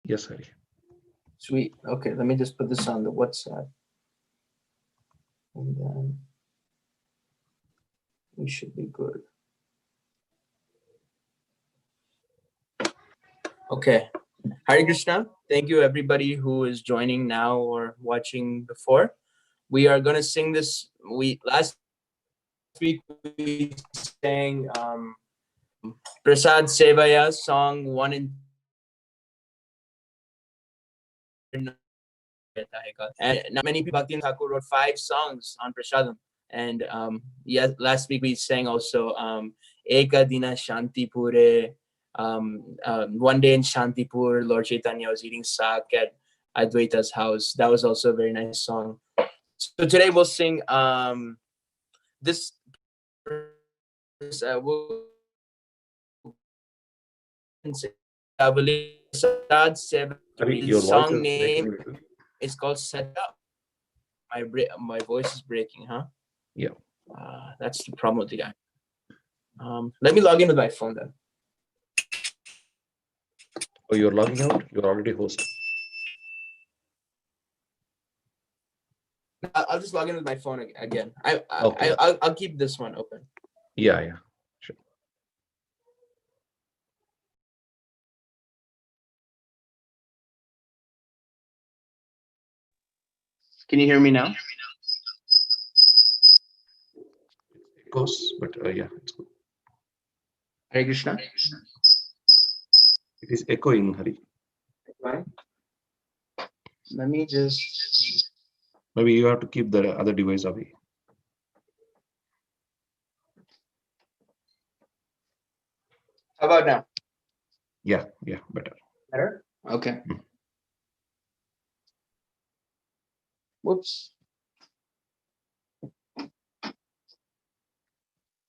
Yes, Hari. Sweet. Okay, let me just put this on the WhatsApp. And then we should be good. Okay. Hare Krishna. Thank you everybody who is joining now or watching before. We are going to sing this. Last week we sang Prasad Sevaya song 1 and and not many people. Bhakti Thakur wrote 5 songs on Prasadam. And yes, last week we sang also Eka Dina Shantipure. One day in Shantipur, Lord Chaitanya was eating sak at Advaita's house. That was also a very nice song. So today we'll sing this. We'll Hari, your voice song is name is called Set Up. My voice is breaking, huh? Yeah. That's the problem with the guy. Let me log in with my phone then. Oh, you're logging out? You're already host. I'll just log in with my phone again. Okay. I'll keep this one open. Yeah. Sure. Can you hear me now? It goes, but yeah, it's good. Hare Krishna. It is echoing, Hari. Fine. Let me just. Maybe you have to keep the other device away. How about now? Yeah, better. Better? Okay. Whoops.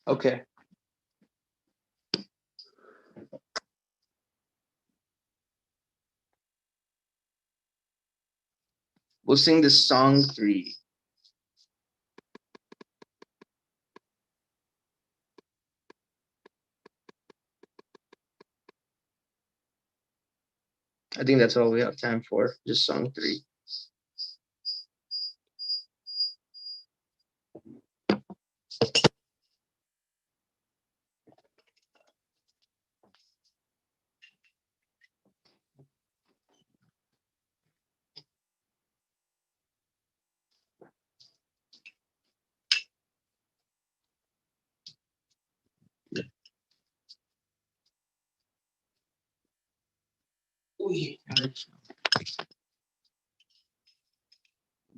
Okay. We'll sing this song 3. I think that's all we have time for, just song 3.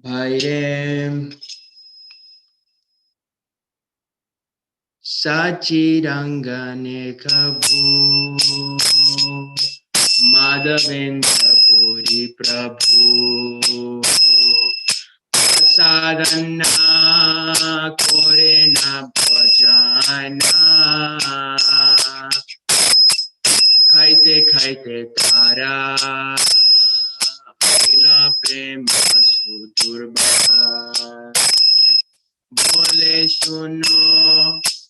Bhairem Sachirangane Kabhu Madhavendra Puri Prabhu Sadhana Korena Bhajana Kaite Tara Ila Prema Sudurba Bole Shuno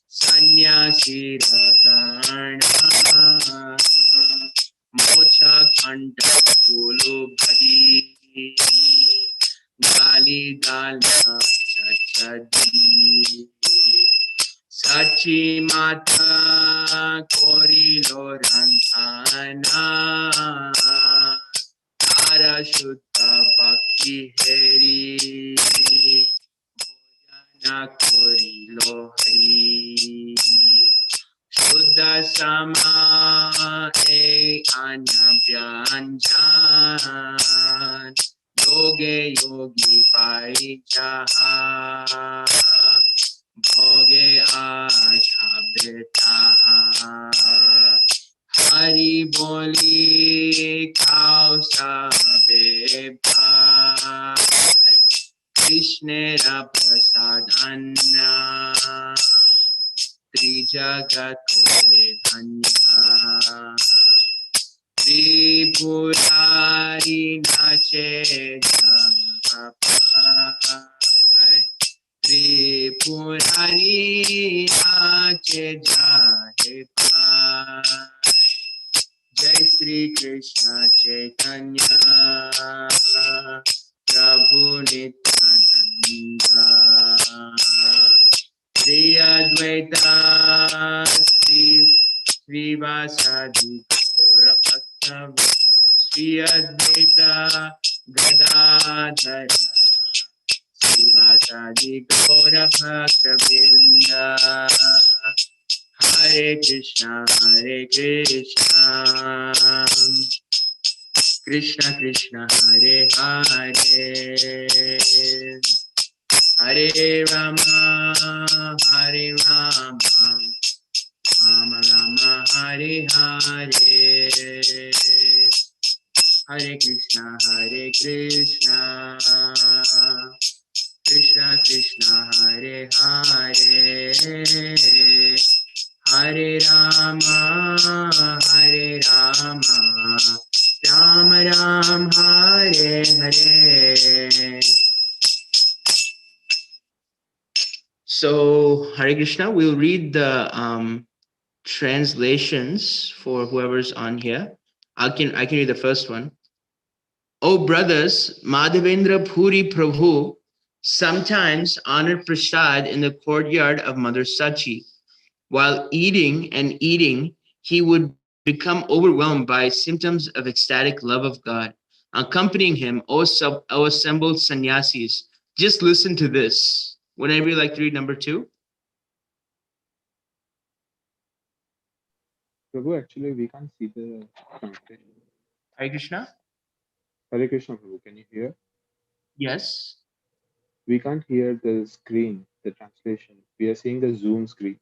Sanyasi Ragana Mocha Khanda Pulu Badi Gali Dala Chachadi Sachi Mata Korilo Rantana Tara Shutta Bhakti Heri Bhojana Korilo Hari Shuddha Sama E Anabhyanjan Yoge Yogi Parijaha Bhoge Achabhitaha Hari Boli Kausa Bebhai Krishnera Prasad Anna Trijagat Kore Dhanya Tripurari Nache Japai Tripurari Nache Japai Jai Sri Krishna Chaitanya Prabhu Nityananda Sri Advaita Sri Vasadi Gaura Bhakta Sri Advaita Gadadhara Sri Vasadi Gaura Bhakta Vrinda Hare Krishna Krishna Krishna Hare Hare Hare Rama Hare Rama Rama Rama Hare Hare Hare Krishna Krishna Krishna Hare Hare Hare Rama Rama Ram Hare Hare. So Hare Krishna, we'll read the translations for whoever's on here. I can read the first one. Oh brothers, Madhavendra Puri Prabhu sometimes honored prasad in the courtyard of Mother Sachi. While eating, he would become overwhelmed by symptoms of ecstatic love of God. Accompanying him, O assembled sannyasis, just listen to this. Would anybody like to read number 2? Prabhu, actually, we can't see the translation. Hare Krishna? Hare Krishna, Prabhu, can you hear? Yes. We can't hear the screen, the translation. We are seeing the Zoom screen.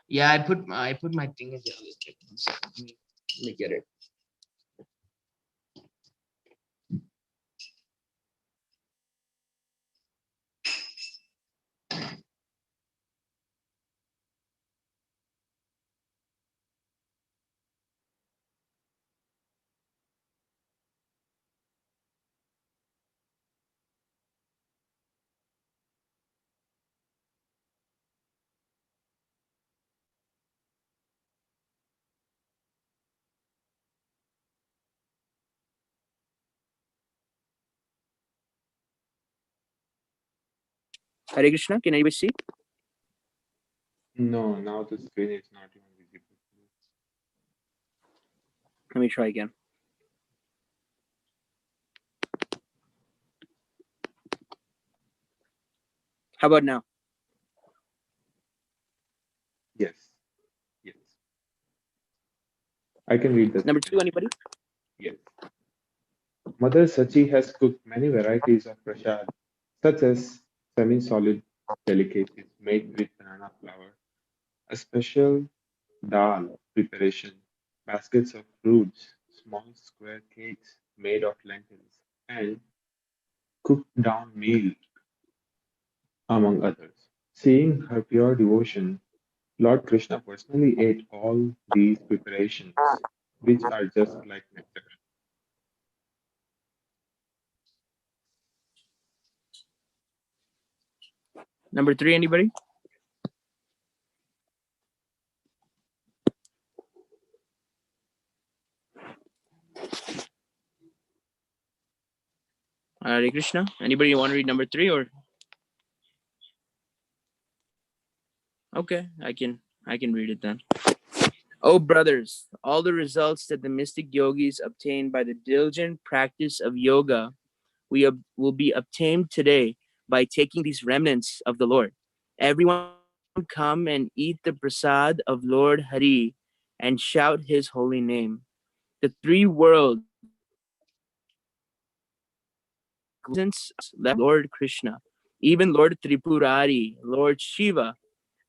Yeah, I put my thing in there. Let's check this. Let me get it. Hare Krishna, can anybody see? No, now the screen is not even visible. Let me try again. How about now? Yes. Yes. I can read the Number second. 2, anybody? Yes. Mother Sachi has cooked many varieties of prasad, such as semi-solid delicacies made with banana flour, a special dal preparation, baskets of fruits, small square cakes made of lentils, and cooked down meal, among others. Seeing her pure devotion, Lord Krishna personally ate all these preparations, which are just like nectar. Number 3, anybody? Hare Krishna. Anybody want to read number 3 or? Okay, I can read it then. Oh brothers, all the results that the mystic yogis obtain by the diligent practice of yoga will be obtained today by taking these remnants of the Lord. Everyone come and eat the prasad of Lord Hari and shout his holy name. The 3 worlds Lord Krishna, even Lord Tripurari, Lord Shiva,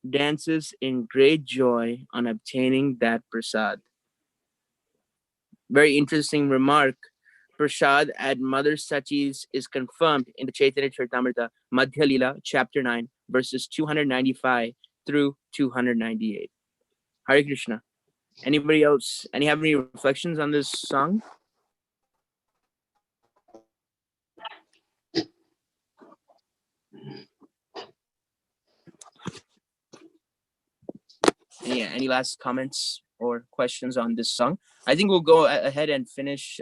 dances in great joy on obtaining that prasad. Very interesting remark. Prasad at Mother Sachi's is confirmed in the Chaitanya Charitamrita, Madhya Lila, chapter 9, verses 295 through 298. Hare Krishna. Anybody else? Have any reflections on this song? Any last comments or questions on this song. I think we'll go ahead and finish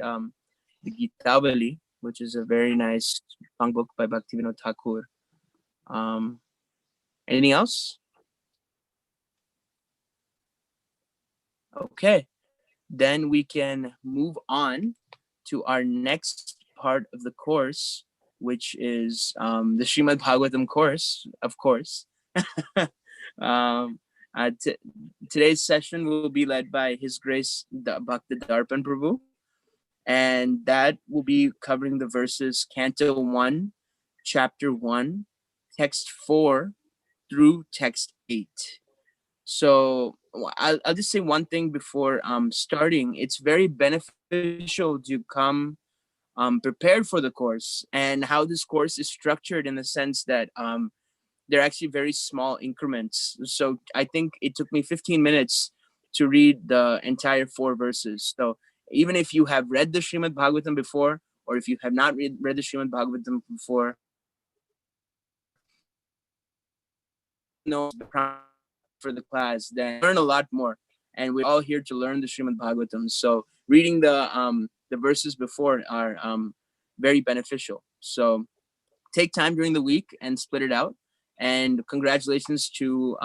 the Gitavali, which is a very nice songbook by Bhaktivinoda Thakur. Anything else? Okay, then we can move on to our next part of the course, which is the Srimad Bhagavatam course, of course. Today's session will be led by His Grace Bhakta Darpan Prabhu, and that will be covering the verses Canto 1, Chapter 1, Text 4 through Text 8. So I'll just say one thing before starting. It's very beneficial to come prepared for the course, and how this course is structured in the sense that they're actually very small increments. So I think it took me 15 minutes to read the entire 4 verses. So even if you have read the Srimad Bhagavatam before, or if you have not read the Srimad Bhagavatam before, know for the class, then learn a lot more. And we're all here to learn the Srimad Bhagavatam. So reading the verses before are very beneficial. So take time during the week and split it out. And congratulations to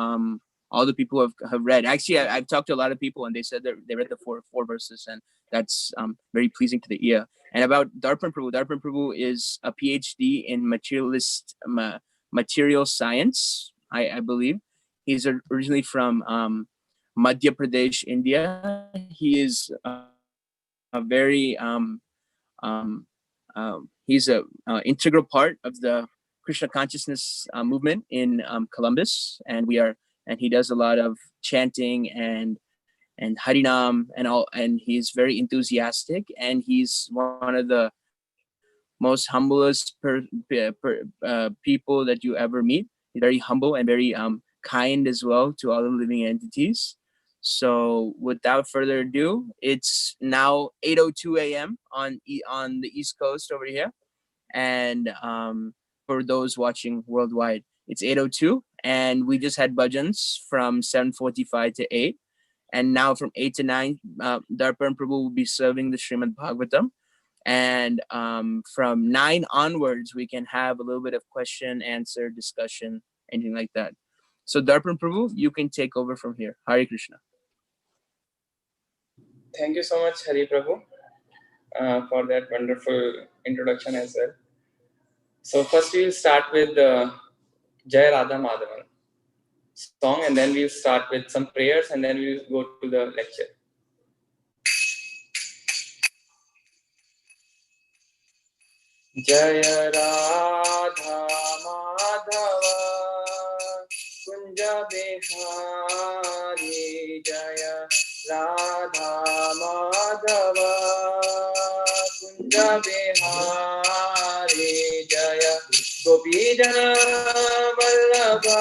all the people who have read. Actually, I've talked to a lot of people, and they said that they read the four verses, and that's very pleasing to the ear. And about Darpan Prabhu is a PhD in material science, I believe. He's originally from Madhya Pradesh, India. He is a very he's a integral part of the Krishna consciousness movement in Columbus, and he does a lot of chanting and Harinam and all, and he's very enthusiastic, and he's one of the most humblest people that you ever meet. He's very humble and very kind as well to all the living entities. So without further ado, it's now 8:02 a.m. on the East Coast over here, and for those watching worldwide, it's 8:02, and we just had bhajans from 7:45 to 8, and now from 8 to 9, Darpan Prabhu will be serving the Srimad Bhagavatam, and from 9 onwards, we can have a little bit of question, answer, discussion, anything like that. So Darpan Prabhu, you can take over from here. Hare Krishna. Thank you so much, Hari Prabhu, for that wonderful introduction as well. So first we will start with the Jai Radha Madhavan song, and then we'll start with some prayers, and then we'll go to the lecture. Jaya Radha Madhava Kunja Bihari, Jaya Radha Madhava Kunja Bihari, Jaya Gopijana Vallabha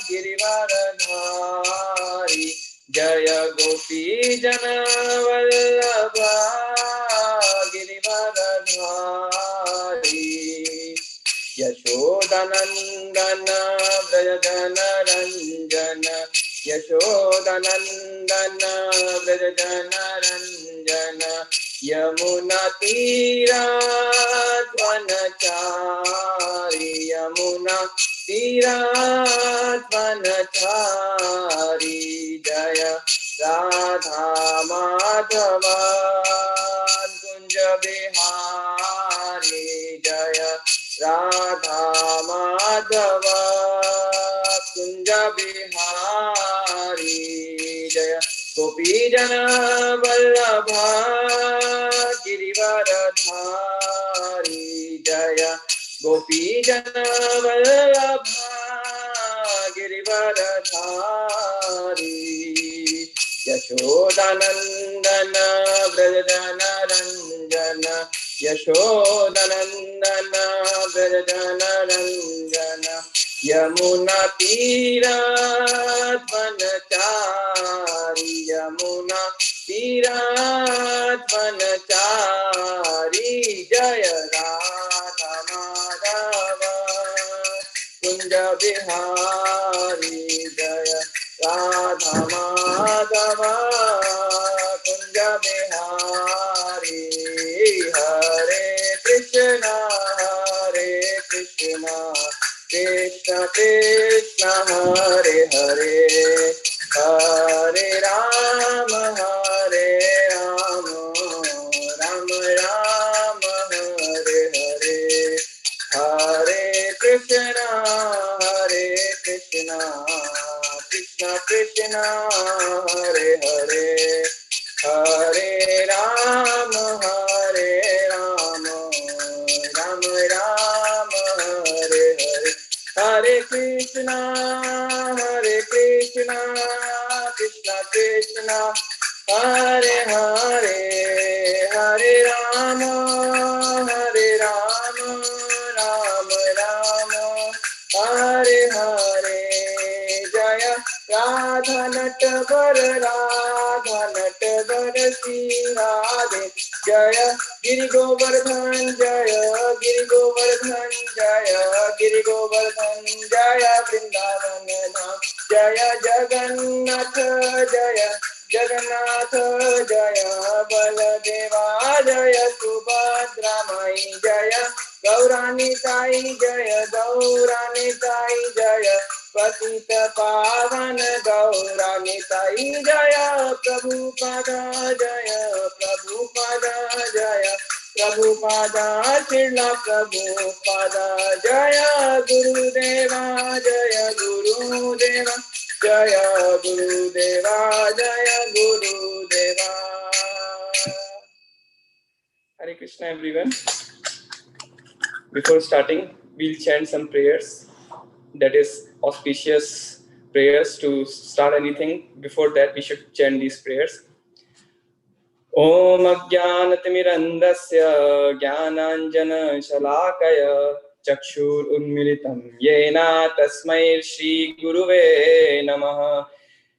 Girivaradhari, Jaya Gopijana Vallabha Girivaradhari, Yashodanandana Vrajana Ranjana, Yashodanandana Vrajana Ranjana, Yamuna Tira Dvanachari, Yamuna Tira Dvanachari, Jaya Radha Madhava Kunja Bihari, Jaya Radha Madhava Kunja Bihari, Jaya Gopijana Vallabha Girivaradhari, Jaya Gopijana Vallabha Girivaradhari, Yashodanandana Vrajana Ranjana, Yashodanandana Vrajana Ranjana, Yamuna Tira Dvanachari, Yamuna Tira Dvanachari, Jaya Radha Madhava Kunja Bihari, Jaya Radha Madhava Kunja Bihari. Hare Krishna Krishna Krishna Hare Hare, Hare Rama Rama Rama Hare Hare, Hare Krishna Krishna Krishna Hare Hare, Hare Rama Rama Rama Hare Hare, Hare Krishna Krishna Krishna Hare Hare, Hare Rama Rama Rama Hare Hare. Jaya Radha Natvar Sri Radhe, Jaya Giri Govardhan, Jaya Giri Govardhan, Jaya Giri Govardhan, Jaya Vrindavan Dham, Jaya Jagannath, Jaya Jagannath, Jaya Baladeva, Jaya Subhadra Mai, Jaya Gaurani Tai, Jaya Gaurani Tai, Jaya Patita Pavan Gaurani Tai, Jaya Prabhupada, Jaya Prabhupada, Jaya Prabhupada, Srila Prabhupada, Jaya Gurudeva, Jaya Gurudeva, Jaya Gurudeva, Jaya Gurudeva. Hare Krishna everyone. Before starting, we'll chant some prayers. That is auspicious prayers to start anything. Before that, we should chant these prayers. Om Ajnanatimirandasya Jnananjana Shalakaya Chakshur Unmilitam Yena Tasmai Shri Guruve Namaha.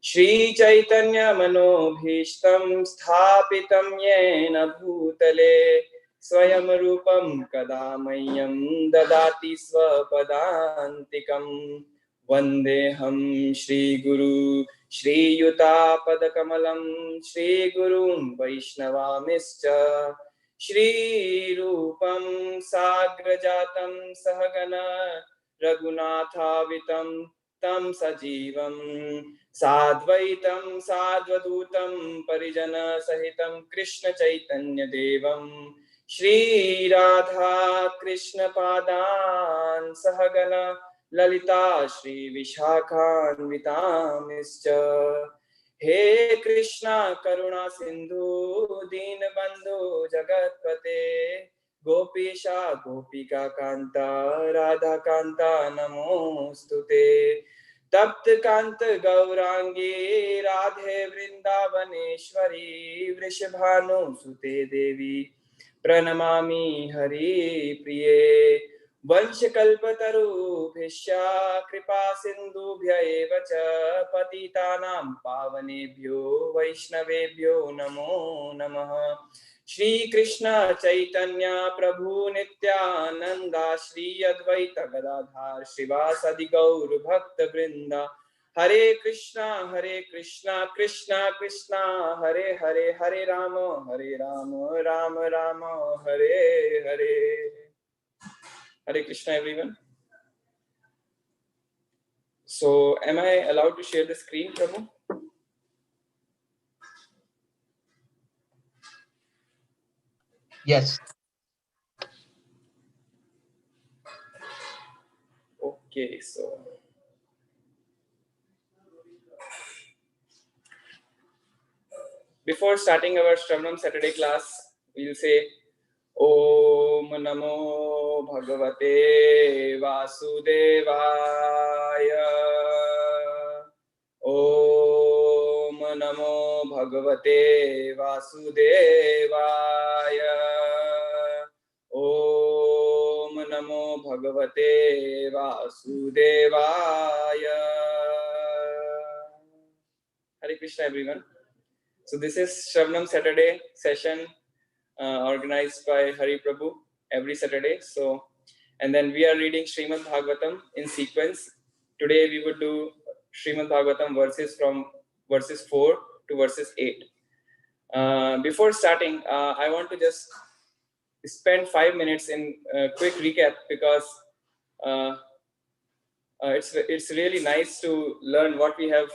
Shri Chaitanya Manobhishtam Sthapitam Yena Bhutale Swayam Rupam Kadamayam Dadati Swapadantikam Vandeham Shri Guru Shri Yuta Padakamalam Shri Gurum Vaishnavamischa Shri Rupam Sagrajatam Sahagana Raghunathavitam Tam Sajivam Sadvaitam Sadvadutam Parijana Sahitam Krishna Chaitanya Devam Shri Radha Krishna Padan Sahagana Lalita Shri Vishakhanvitamischa. He Krishna Karuna Sindhu Deenbandhu Jagatpate Gopisha Gopika Kanta Radha Kanta Namostute. Tapt Kanta Gaurangi Radhe Vrindavaneshwari Vrishabhanu Sute Devi Pranamami Hari Priye. Vanshkalpatarubhishya kripa sindhubhya eva cha patitanam pavanebhyo vaishnavebhyo namo namaha. Shri Krishna Chaitanya Prabhu Nityananda Shri Advaita Gadadhar Shivasadi Gaur Bhakta Vrinda. Hare Krishna Krishna Krishna Hare Hare, Hare Rama Rama Rama Hare Hare. Hare Krishna everyone. So am I allowed to share the screen, Prabhu? Yes. Okay, so before starting our Shravanam Saturday class, we'll say Om Namo Bhagavate Vasudevaya. Om Namo Bhagavate Vasudevaya. Om Namo Bhagavate Vasudevaya. Hare Krishna everyone. So this is Shravanam Saturday session organized by Hari Prabhu every Saturday. So, and then we are reading Srimad Bhagavatam in sequence. Today we would do Srimad Bhagavatam verses 4 to verses 8. Before starting, I want to just spend 5 minutes in a quick recap, because it's really nice to learn what we have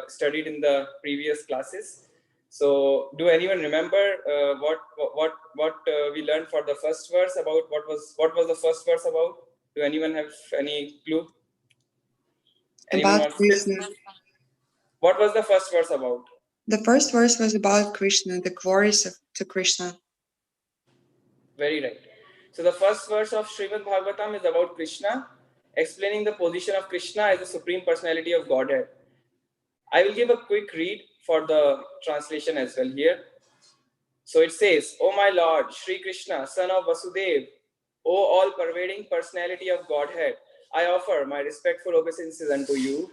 studied in the previous classes. So, do anyone remember what we learned for the first verse about? What was the first verse about? Do anyone have any clue? Anyone About wants Krishna. What was the first verse about? The first verse was about Krishna, the glories to Krishna. Very right. So the first verse of Srimad Bhagavatam is about Krishna, explaining the position of Krishna as the Supreme Personality of Godhead. I will give a quick read for the translation as well here. So it says, O my Lord, Sri Krishna, son of Vasudeva, O all-pervading personality of Godhead, I offer my respectful obeisances unto you.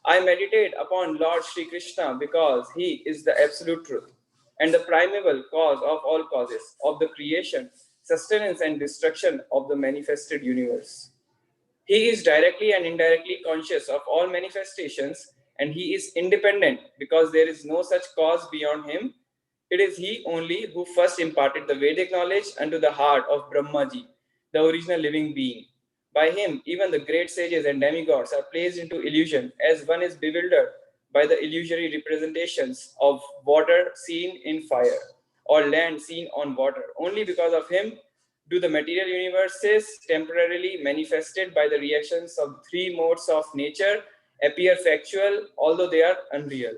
I meditate upon Lord Sri Krishna because he is the absolute truth and the primeval cause of all causes, of the creation, sustenance and destruction of the manifested universe. He is directly and indirectly conscious of all manifestations, and he is independent because there is no such cause beyond him. It is he only who first imparted the Vedic knowledge unto the heart of Brahmaji, the original living being. By him, even the great sages and demigods are placed into illusion, as one is bewildered by the illusory representations of water seen in fire or land seen on water. Only because of him do the material universes, temporarily manifested by the reactions of three modes of nature, appear factual, although they are unreal.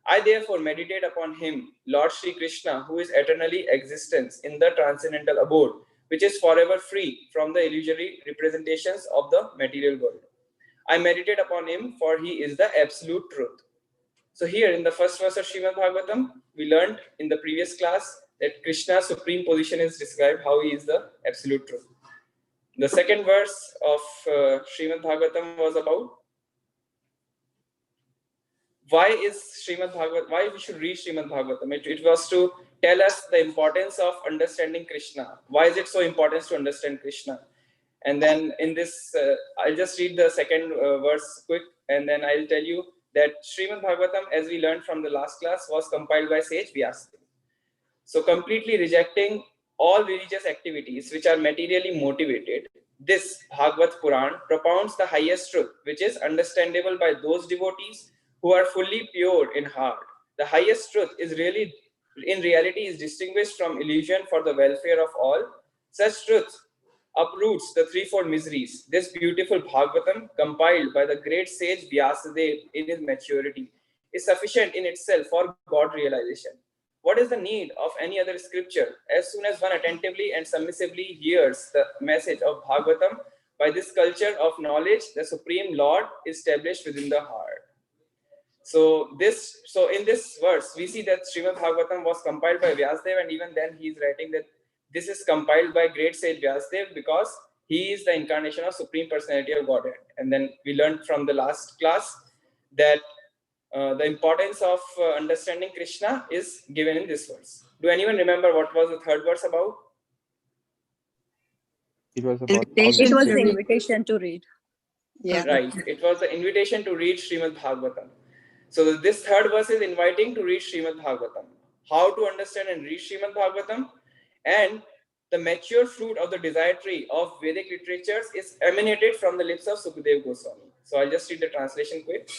I therefore meditate upon him, Lord Sri Krishna, who is eternally existence in the transcendental abode, which is forever free from the illusory representations of the material world. I meditate upon him, for he is the absolute truth. So here in the first verse of Srimad Bhagavatam, we learned in the previous class that Krishna's supreme position is described, how he is the absolute truth. The second verse of Srimad Bhagavatam was about why we should read Srimad Bhagavatam. It was to tell us the importance of understanding Krishna. Why is it so important to understand Krishna? And then in this, I'll just read the second verse quick, and then I'll tell you that Srimad Bhagavatam, as we learned from the last class, was compiled by sage Vyasa. So completely rejecting all religious activities which are materially motivated, this Bhagavat Puran propounds the highest truth, which is understandable by those devotees who are fully pure in heart. The highest truth is in reality is distinguished from illusion for the welfare of all. Such truth uproots the threefold miseries. This beautiful Bhagavatam, compiled by the great sage Vyasadeva in his maturity, is sufficient in itself for God realization. What is the need of any other scripture? As soon as one attentively and submissively hears the message of Bhagavatam, by this culture of knowledge, the Supreme Lord is established within the heart. So in this verse, we see that Srimad Bhagavatam was compiled by Vyasadeva, and even then he is writing that this is compiled by great sage Vyasadeva because he is the incarnation of Supreme Personality of Godhead. And then we learned from the last class that the importance of understanding Krishna is given in this verse. Do anyone remember what was the third verse about? It was about Invitation It was to the read. invitation to read. Yeah. Right. It was the invitation to read Srimad Bhagavatam. So this third verse is inviting to read Srimad Bhagavatam. How to understand and read Srimad Bhagavatam, and the mature fruit of the desire tree of Vedic literatures is emanated from the lips of Sukadeva Goswami. So I'll just read the translation quick.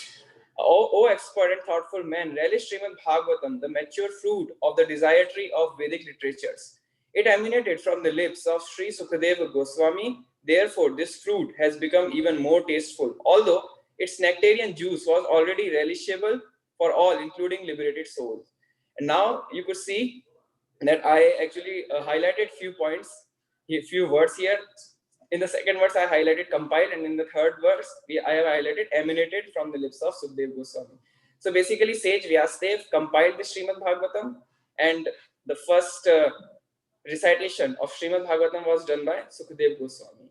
O expert and thoughtful man, relish Srimad Bhagavatam, the mature fruit of the desire tree of Vedic literatures. It emanated from the lips of Sri Sukadeva Goswami. Therefore, this fruit has become even more tasteful, although its nectarian juice was already relishable for all, including liberated souls. And now you could see that I actually highlighted few points, few words here. In the second verse, I highlighted compiled, and in the third verse, I have highlighted emanated from the lips of Sukadeva Goswami. So basically, sage Vyasadeva compiled the Srimad Bhagavatam, and the first recitation of Srimad Bhagavatam was done by Sukadeva Goswami.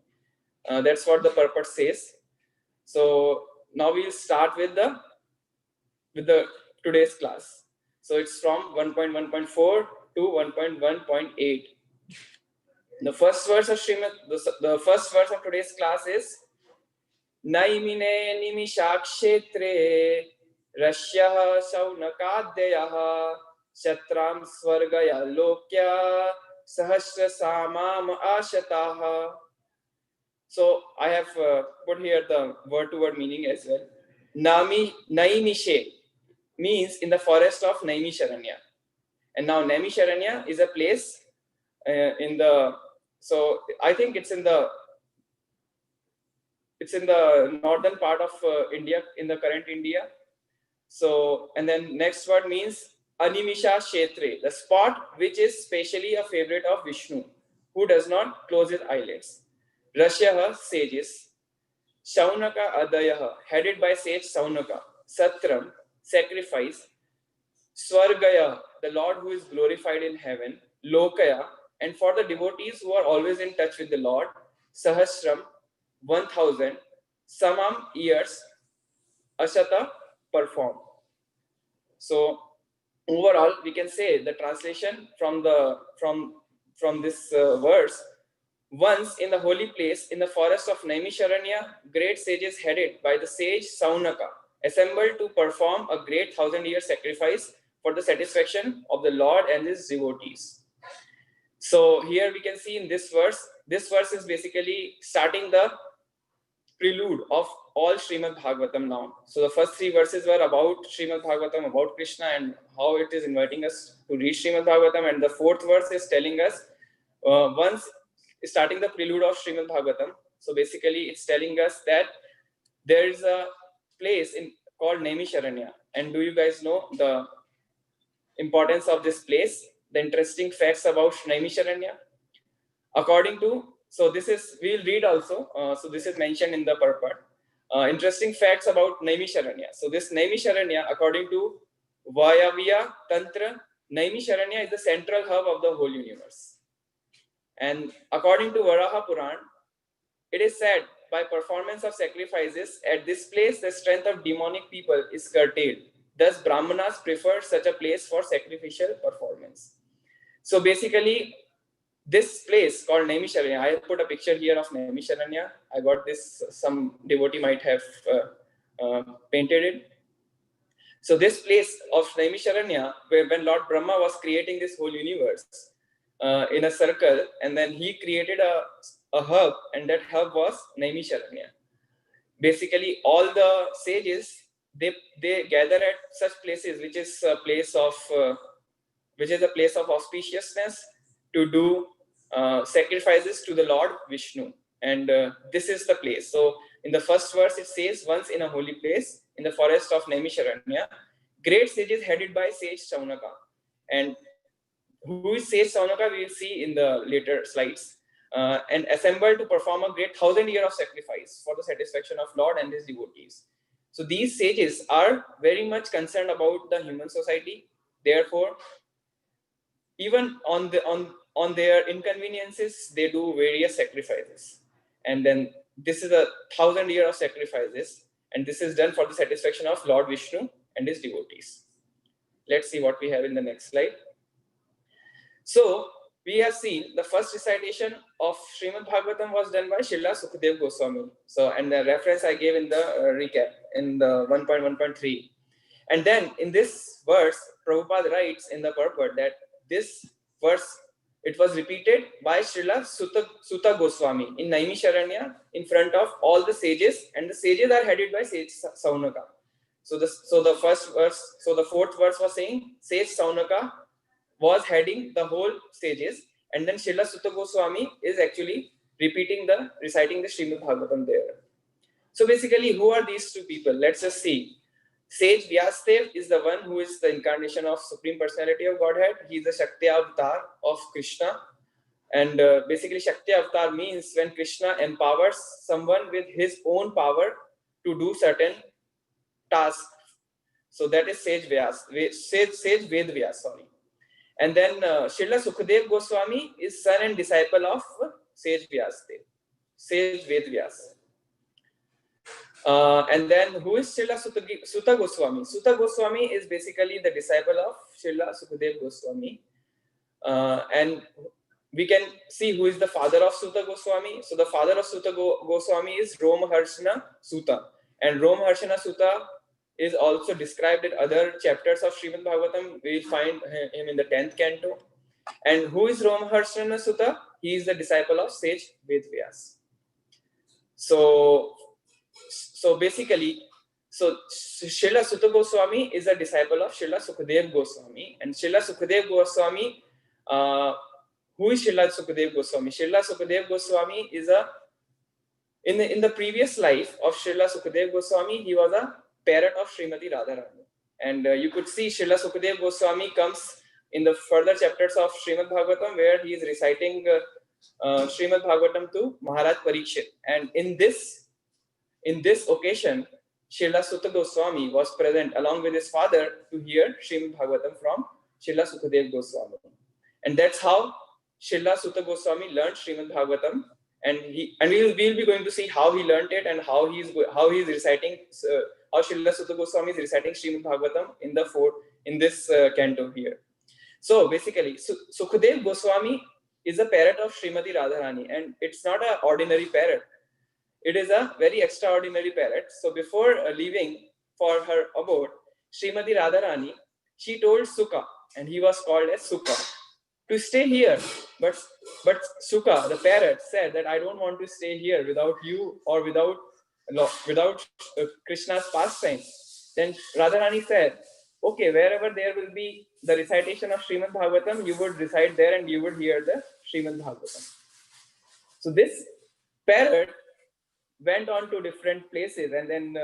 That's what the purport says. So now we'll start with the today's class. So it's from 1.1.4 to 1.1.8. The first verse of today's class is Naimine nimishakshetre Rashyah Saunakadyaha Shatram Swargaya Lokya Sahasra Samam Ashataha. So I have put here the word-to-word meaning as well. Naimishe means in the forest of Nami Sharanya. And now Nami Sharanya is a place in the, so I think it's in the northern part of India, in the current India. So, and then next word means Animisha Kshetre, the spot which is specially a favorite of Vishnu, who does not close his eyelids. Rashyaha, sages. Shaunaka Adayaha, headed by sage Saunaka. Satram, sacrifice. Swargaya, the Lord who is glorified in heaven. Lokaya, and for the devotees who are always in touch with the Lord. Sahasram, 1000. Samam, years. Ashata, perform. So overall, we can say the translation from this verse: once in the holy place in the forest of Nami Sharanya, great sages headed by the sage Saunaka assembled to perform a great 1000-year sacrifice for the satisfaction of the Lord and his devotees. So here we can see in this verse is basically starting the prelude of all Srimad Bhagavatam now. So the first 3 verses were about Srimad Bhagavatam, about Krishna and how it is inviting us to read Srimad Bhagavatam, and the 4th verse is telling us once starting the prelude of Srimad Bhagavatam. So basically it's telling us that there is a place called Nami Sharanya. And do you guys know the importance of this place, the interesting facts about Nami Sharanya? According to, so this is, we'll read also, so this is mentioned in the purport. Interesting facts about Nami Sharanya. So this Nami Sharanya, according to Vayavya Tantra, Nami Sharanya is the central hub of the whole universe. And according to Varaha Puran, it is said by performance of sacrifices at this place, the strength of demonic people is curtailed. Thus, Brahmanas prefer such a place for sacrificial performance. So basically, this place called Nami Sharanya, I put a picture here of Nami Sharanya. I got this, some devotee might have painted it. So this place of Nami Sharanya, where when Lord Brahma was creating this whole universe in a circle, and then he created a hub, and that hub was Nami Sharanya. Basically, all the sages, they gather at such places, which is a place of auspiciousness to do sacrifices to the Lord Vishnu, and this is the place. So in the first verse it says, once in a holy place in the forest of Nami Sharanya, great sages headed by sage Saunaka. And who is sage Saunaka we will see in the later slides, and assembled to perform a great 1000 year of sacrifice for the satisfaction of Lord and his devotees. So these sages are very much concerned about the human society. Therefore, even on their inconveniences, they do various sacrifices. And then this is a 1000 year of sacrifices, and this is done for the satisfaction of Lord Vishnu and his devotees. Let's see what we have in the next slide. So we have seen the first recitation of Srimad Bhagavatam was done by Srila Sukadeva Goswami. So, and the reference I gave in the recap in the 1.1.3. And then in this verse, Prabhupada writes in the purport that this verse, it was repeated by Srila Sutta Goswami in Nami Sharanya in front of all the sages, and the sages are headed by sage Saunaka. So the 4th verse was saying sage Saunaka was heading the whole sages, and then Srila Sutta Goswami is actually reciting the Srimad Bhagavatam there. So basically, who are these two people? Let's just see. Sage Vyasadeva is the one who is the incarnation of Supreme Personality of Godhead. He is the Shakti Avatar of Krishna. And basically, Shakti Avatar means when Krishna empowers someone with his own power to do certain tasks. So that is Sage Ved Vyas, sorry. And then Srila Sukadeva Goswami is son and disciple of Sage Vyasadeva, Sage Ved Vyas. And then who is Srila Sutta Goswami? Sutta Goswami is basically the disciple of Srila Sukadeva Goswami. And we can see who is the father of Suta Goswami. So the father of Suta Goswami is Romharshana Suta, and Romharshana Suta is also described in other chapters of Srimad Bhagavatam. We will find him in the 10th canto. And who is Romharshana Suta? He is the disciple of sage Vedvyas. So basically, so Srila Suta Goswami is a disciple of Srila Sukadev Goswami, and Srila Sukadev Goswami, who is Srila Sukadev Goswami? Srila Sukadev Goswami is in the previous life of Srila Sukadev Goswami, he was a parrot of Srimati Radharani. And you could see Srila Sukadev Goswami comes in the further chapters of Srimad Bhagavatam, where he is reciting Srimad Bhagavatam to Maharaj Parikshit. And in this occasion, Srila Suta Goswami was present along with his father to hear Srimad Bhagavatam from Srila Sukadev Goswami. And that's how Srila Suta Goswami learned Srimad Bhagavatam. And we'll be going to see how he learned it and how he's reciting, how Srila Suta Goswami is reciting Srimad Bhagavatam in this canto here. So basically, Sukadev Goswami is a parrot of Srimati Radharani, and it's not an ordinary parrot. It is a very extraordinary parrot. So before leaving for her abode, Srimati Radharani, she told Sukha, and he was called as Sukha, to stay here. But Sukha, the parrot, said that I don't want to stay here without you or without Krishna's pastime. Then Radharani said, okay, wherever there will be the recitation of Srimad Bhagavatam, you would recite there and you would hear the Srimad Bhagavatam. So this parrot went on to different places, and then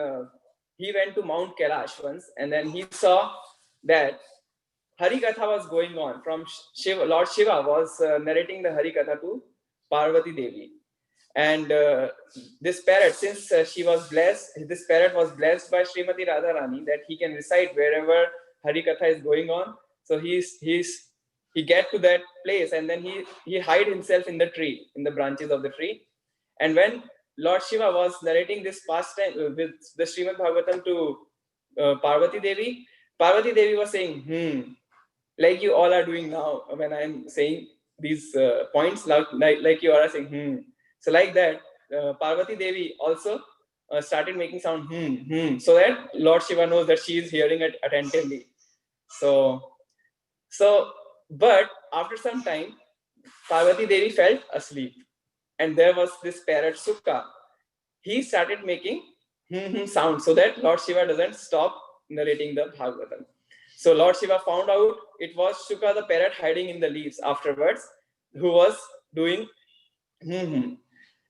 he went to Mount Kailash once, and then he saw that Harikatha was going on. From Shiva, Lord Shiva was narrating the Harikatha to Parvati Devi. And this parrot, since she was blessed, this parrot was blessed by Srimati Radharani that he can recite wherever Harikatha is going on. So he get to that place, and then he hide himself in the tree, in the branches of the tree. And when Lord Shiva was narrating this pastime with the Srimad Bhagavatam to Parvati Devi was saying, like you all are doing now when I'm saying these points, like you all are saying, So like that, Parvati Devi also started making sound, so that Lord Shiva knows that she is hearing it attentively. But after some time, Parvati Devi felt asleep, and there was this parrot Sukha. He started making sound so that Lord Shiva doesn't stop narrating the Bhagavatam. So Lord Shiva found out it was Sukha the parrot hiding in the leaves afterwards, who was doing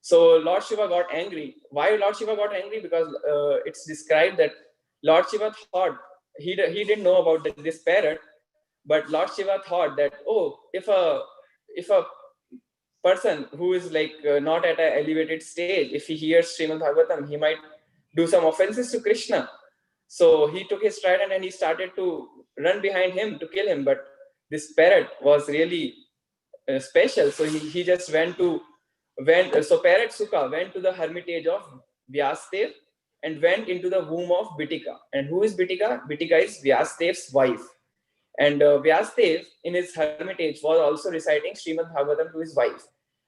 So Lord Shiva got angry. Why Lord Shiva got angry? Because it's described that Lord Shiva thought, he didn't know about this parrot, but Lord Shiva thought that, if a person who is like not at an elevated stage, if he hears Srimad Bhagavatam, he might do some offenses to Krishna. So he took his trident and he started to run behind him to kill him. But this parrot was really special. So he just so parrot Sukha went to the hermitage of Vyasdev and went into the womb of Bitika. And who is Bitika? Bitika is Vyasdev's wife. And Vyasdev in his hermitage was also reciting Srimad Bhagavatam to his wife.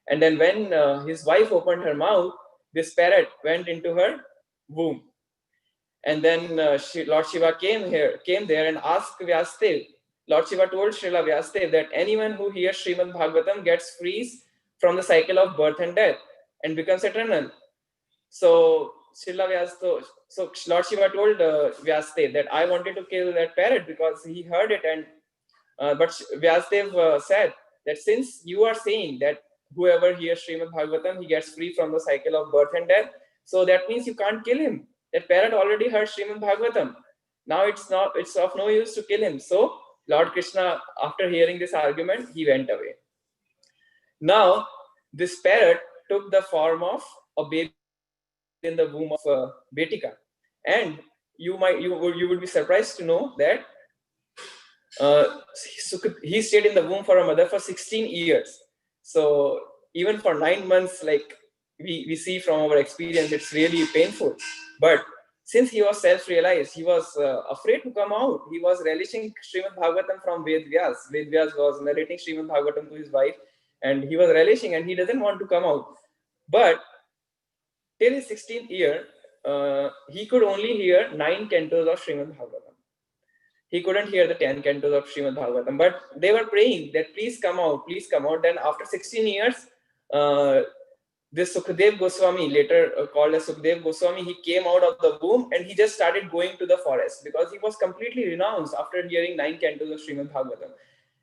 And then when his wife opened her mouth, this parrot went into her womb. And then Lord Shiva came there and asked Vyasdev. Lord Shiva told Srila Vyasdev that anyone who hears Srimad Bhagavatam gets free from the cycle of birth and death and becomes eternal. So Lord Shiva told Vyasdev that I wanted to kill that parrot because he heard it, and but Vyasdev said that since you are saying that whoever hears Srimad Bhagavatam, he gets free from the cycle of birth and death, so that means you can't kill him. That parrot already heard Srimad Bhagavatam. Now it's of no use to kill him. So Lord Krishna, after hearing this argument, he went away. Now this parrot took the form of a baby in the womb of Betika, and you would be surprised to know that he stayed in the womb for a mother for 16 years. So even for 9 months, like we see from our experience, it's really painful. But since he was self-realized, he was afraid to come out. He was relishing Srimad Bhagavatam from Ved Vyas. Ved Vyas was narrating Srimad Bhagavatam to his wife, and he was relishing, and he doesn't want to come out. But till his 16th year, he could only hear 9 cantos of Srimad Bhagavatam. He couldn't hear the 10 cantos of Srimad Bhagavatam, but they were praying that please come out, please come out. Then after 16 years, this Sukadev Goswami, later called as Sukadev Goswami, he came out of the womb and he just started going to the forest because he was completely renounced after hearing 9 cantos of Srimad Bhagavatam.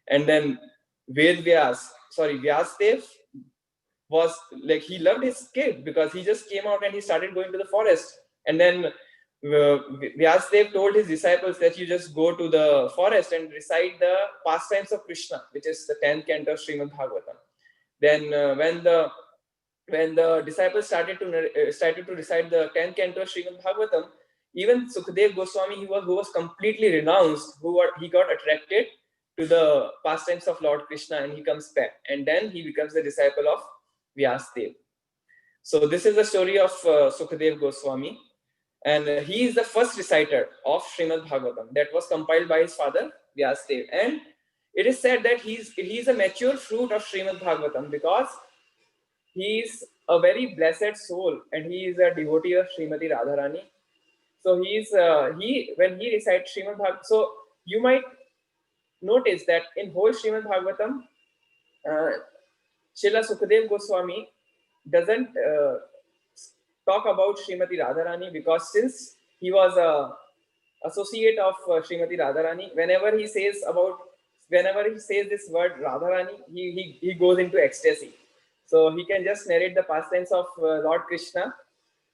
And then Vyasdev was like, he loved his kid because he just came out and he started going to the forest. And then Vyasdev told his disciples that you just go to the forest and recite the pastimes of Krishna, which is the 10th canto of Srimad Bhagavatam. Then when the disciples started to recite the 10th canto of Srimad Bhagavatam, even Sukadev Goswami, who was completely renounced, he got attracted to the pastimes of Lord Krishna, and he comes back, and then he becomes the disciple of Vyasdev. So this is the story of Sukadev Goswami, and he is the first reciter of Srimad Bhagavatam that was compiled by his father Vyasdev. And it is said that he's a mature fruit of Srimad Bhagavatam because he is a very blessed soul, and he is a devotee of Srimati Radharani. So when he recites Srimad Bhagavatam, so you might notice that in whole Srimad Bhagavatam, Srila Sukadev Goswami doesn't talk about Srimati Radharani, because since he was a associate of Srimati Radharani, whenever he says this word Radharani, he goes into ecstasy. So he can just narrate the pastimes of Lord Krishna,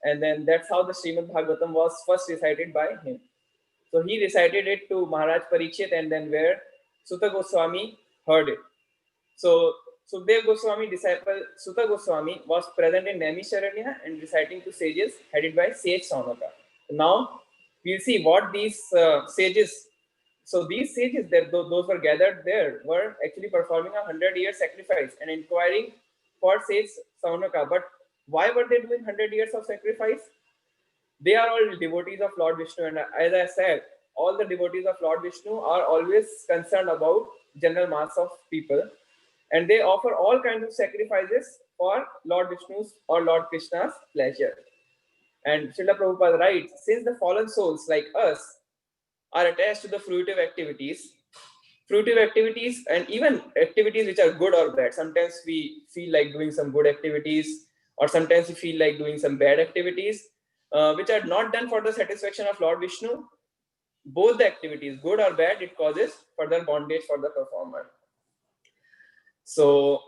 and then that's how the Srimad Bhagavatam was first recited by him. So he recited it to Maharaj Parikshit, and then where Sutta Goswami heard it. So Sukdev Goswami disciple Sutta Goswami was present in Nami Sharanya and reciting to sages headed by Sage Saunaka. Now we'll see what these sages. So these sages that those were gathered there were actually performing a 100-year sacrifice and inquiring for Sage Saunaka. But why were they doing 100 years of sacrifice? They are all devotees of Lord Vishnu, and as I said, all the devotees of Lord Vishnu are always concerned about general mass of people, and they offer all kinds of sacrifices for Lord Vishnu's or Lord Krishna's pleasure. And Srila Prabhupada writes, since the fallen souls like us are attached to the fruitive activities, and even activities which are good or bad. Sometimes we feel like doing some good activities, or sometimes we feel like doing some bad activities, which are not done for the satisfaction of Lord Vishnu. Both the activities, good or bad, it causes further bondage for the performer. So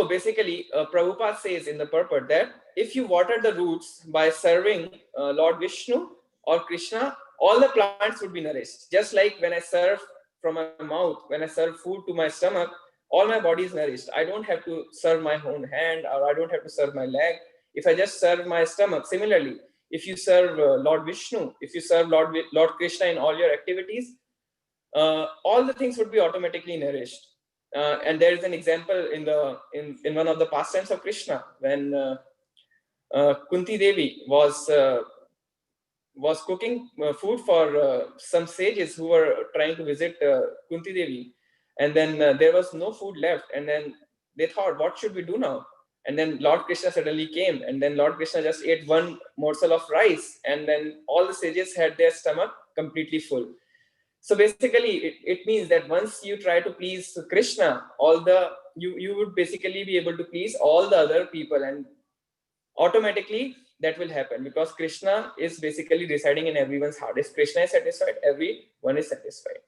basically, Prabhupada says in the purport that if you water the roots by serving Lord Vishnu or Krishna, all the plants would be nourished. Just like when I serve from my mouth, when I serve food to my stomach, all my body is nourished. I don't have to serve my own hand, or I don't have to serve my leg. If I just serve my stomach. Similarly, if you serve Lord Vishnu, if you serve Lord Krishna in all your activities, all the things would be automatically nourished. And there is an example in one of the pastimes of Krishna, when Kunti Devi was cooking food for some sages who were trying to visit Kunti Devi, and then there was no food left, and then they thought, what should we do now? And then Lord Krishna suddenly came, and then Lord Krishna just ate one morsel of rice, and then all the sages had their stomach completely full. So basically, it means that once you try to please Krishna, you would basically be able to please all the other people, and automatically that will happen, because Krishna is basically residing in everyone's heart. If Krishna is satisfied, everyone is satisfied.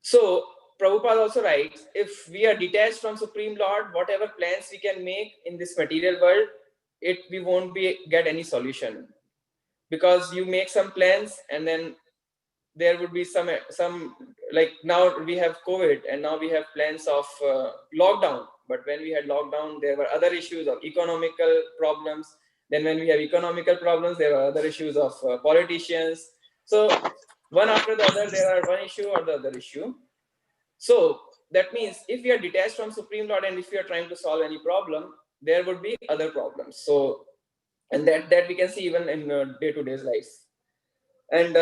So Prabhupada also writes, if we are detached from Supreme Lord, whatever plans we can make in this material world, we won't get any solution, because you make some plans and then there would be some like now we have COVID, and now we have plans of lockdown. But when we had lockdown, there were other issues of economical problems. Then when we have economical problems, there are other issues of politicians. So one after the other, there are one issue or the other issue. So that means if we are detached from Supreme Lord, and if we are trying to solve any problem, there would be other problems. So, and that we can see even in day-to-day life. And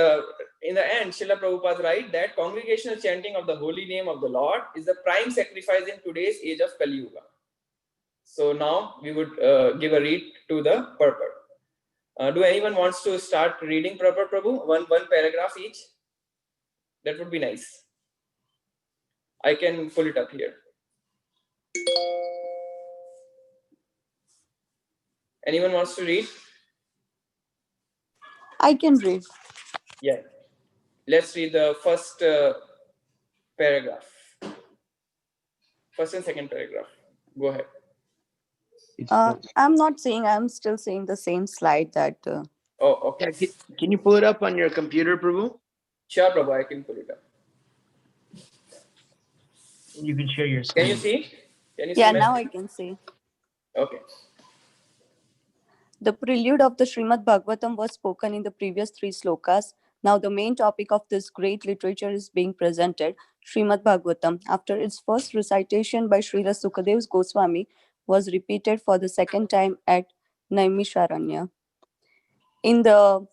in the end, Srila Prabhupada writes that congregational chanting of the holy name of the Lord is the prime sacrifice in today's age of Kaliyuga. So now we would give a read to the purport. Do anyone wants to start reading purport, Prabhu? One paragraph each. That would be nice. I can pull it up here. Anyone wants to read? I can read. Yeah. Let's read the first paragraph. First and second paragraph. Go ahead. I'm not saying, I'm still saying the same slide that. Oh, okay. Yeah, can you pull it up on your computer, Prabhu? Sure, Prabhu, I can pull it up. You can share your screen. Can you see? Can you Yeah, see now my I can see. Okay. The prelude of the Srimad Bhagavatam was spoken in the previous 3 slokas. Now the main topic of this great literature is being presented, Srimad Bhagavatam. After its first recitation by Srila Sukadev Goswami was repeated for the second time at Nami Sharanya. In the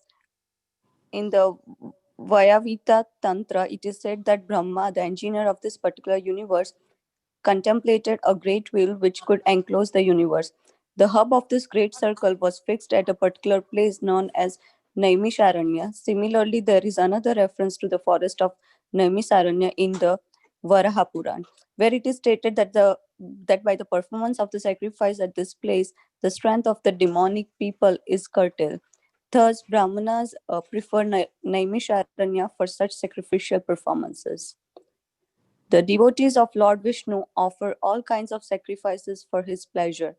Vayavita Tantra, it is said that Brahma, the engineer of this particular universe, contemplated a great wheel which could enclose the universe. The hub of this great circle was fixed at a particular place known as Naimisharanya. Similarly, there is another reference to the forest of Naimisharanya in the Varaha Puran, where it is stated that by the performance of the sacrifice at this place, the strength of the demonic people is curtailed. Thus, Brahmanas prefer Naimisharanya for such sacrificial performances. The devotees of Lord Vishnu offer all kinds of sacrifices for his pleasure.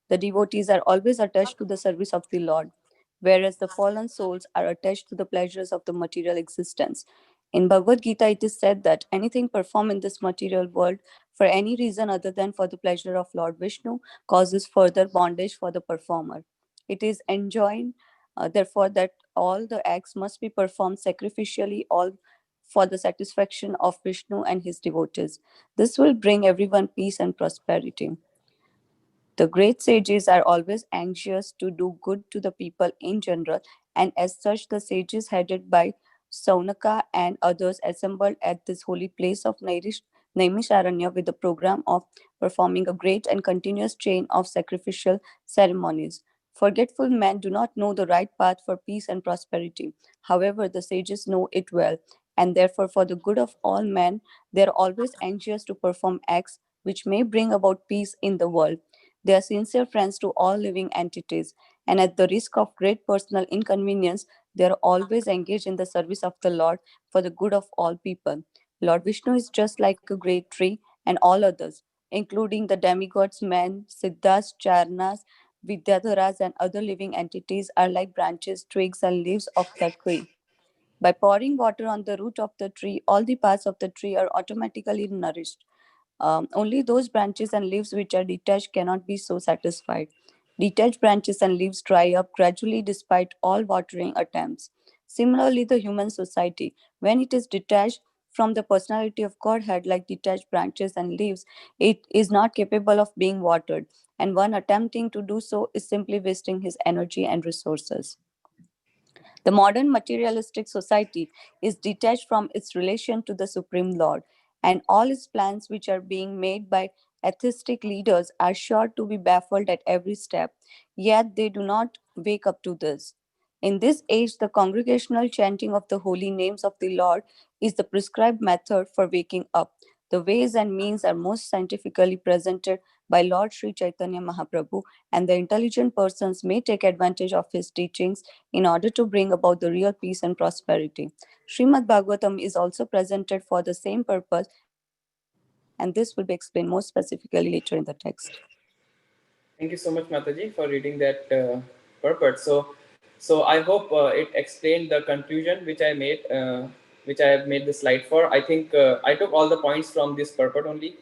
The devotees are always attached to the service of the Lord, whereas the fallen souls are attached to the pleasures of the material existence. In Bhagavad Gita, it is said that anything performed in this material world for any reason other than for the pleasure of Lord Vishnu causes further bondage for the performer. It is enjoined, therefore, that all the acts must be performed sacrificially, all for the satisfaction of Vishnu and his devotees. This will bring everyone peace and prosperity. The great sages are always anxious to do good to the people in general, and as such, the sages headed by Saunaka and others assembled at this holy place of Naimisharanya with the program of performing a great and continuous chain of sacrificial ceremonies. Forgetful men do not know the right path for peace and prosperity. However, the sages know it well, and therefore, for the good of all men, they are always anxious to perform acts which may bring about peace in the world. They are sincere friends to all living entities, and at the risk of great personal inconvenience, they are always engaged in the service of the Lord for the good of all people. Lord Vishnu is just like a great tree, and all others, including the demigods, men, siddhas, charnas, vidyadharas, and other living entities, are like branches, twigs, and leaves of the tree. By pouring water on the root of the tree, all the parts of the tree are automatically nourished. Only those branches and leaves which are detached cannot be so satisfied. Detached branches and leaves dry up gradually despite all watering attempts. Similarly, the human society, when it is detached from the personality of Godhead, like detached branches and leaves, it is not capable of being watered, and one attempting to do so is simply wasting his energy and resources. The modern materialistic society is detached from its relation to the Supreme Lord, and all its plans, which are being made by atheistic leaders, are sure to be baffled at every step, yet they do not wake up to this. In this age, the congregational chanting of the holy names of the Lord is the prescribed method for waking up. The ways and means are most scientifically presented by Lord Sri Chaitanya Mahaprabhu, and the intelligent persons may take advantage of his teachings in order to bring about the real peace and prosperity. Srimad Bhagavatam is also presented for the same purpose, and this will be explained more specifically later in the text. Thank you so much, Mataji, for reading that purport. So I hope it explained the conclusion which I made, which I have made the slide for. I think I took all the points from this purport only.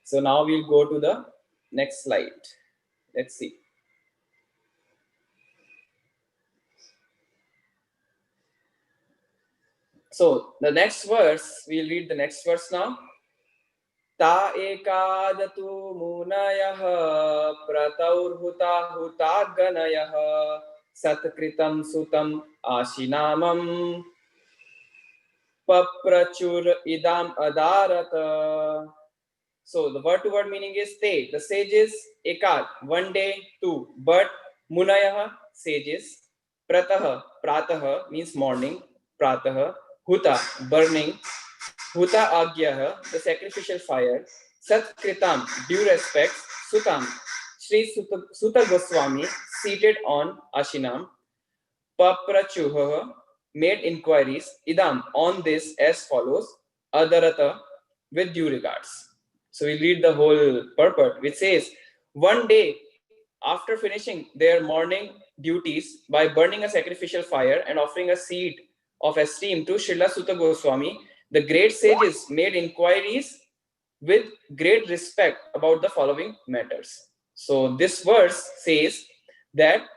So now we'll go to the next slide. Let's see. So the next verse, we'll read the next verse now. Ta ekadatu munayah prataurhuta hutaganayah Satkritam Sutam Ashinamam Paprachur Idam Adarata. So the word to word meaning is te, the sages, ekad, one day, two, but munayah, sages, pratah, pratah means morning, pratah, huta, burning, huta agyah, the sacrificial fire, satkritam, due respects, sutam, Sri Suta Goswami, seated on Ashinam, paprachuha, made inquiries, idam, on this as follows, adarata, with due regards. So we read the whole purport, which says, one day after finishing their morning duties by burning a sacrificial fire and offering a seed of esteem to Srila Suta Goswami, the great sages made inquiries with great respect about the following matters. So this verse says that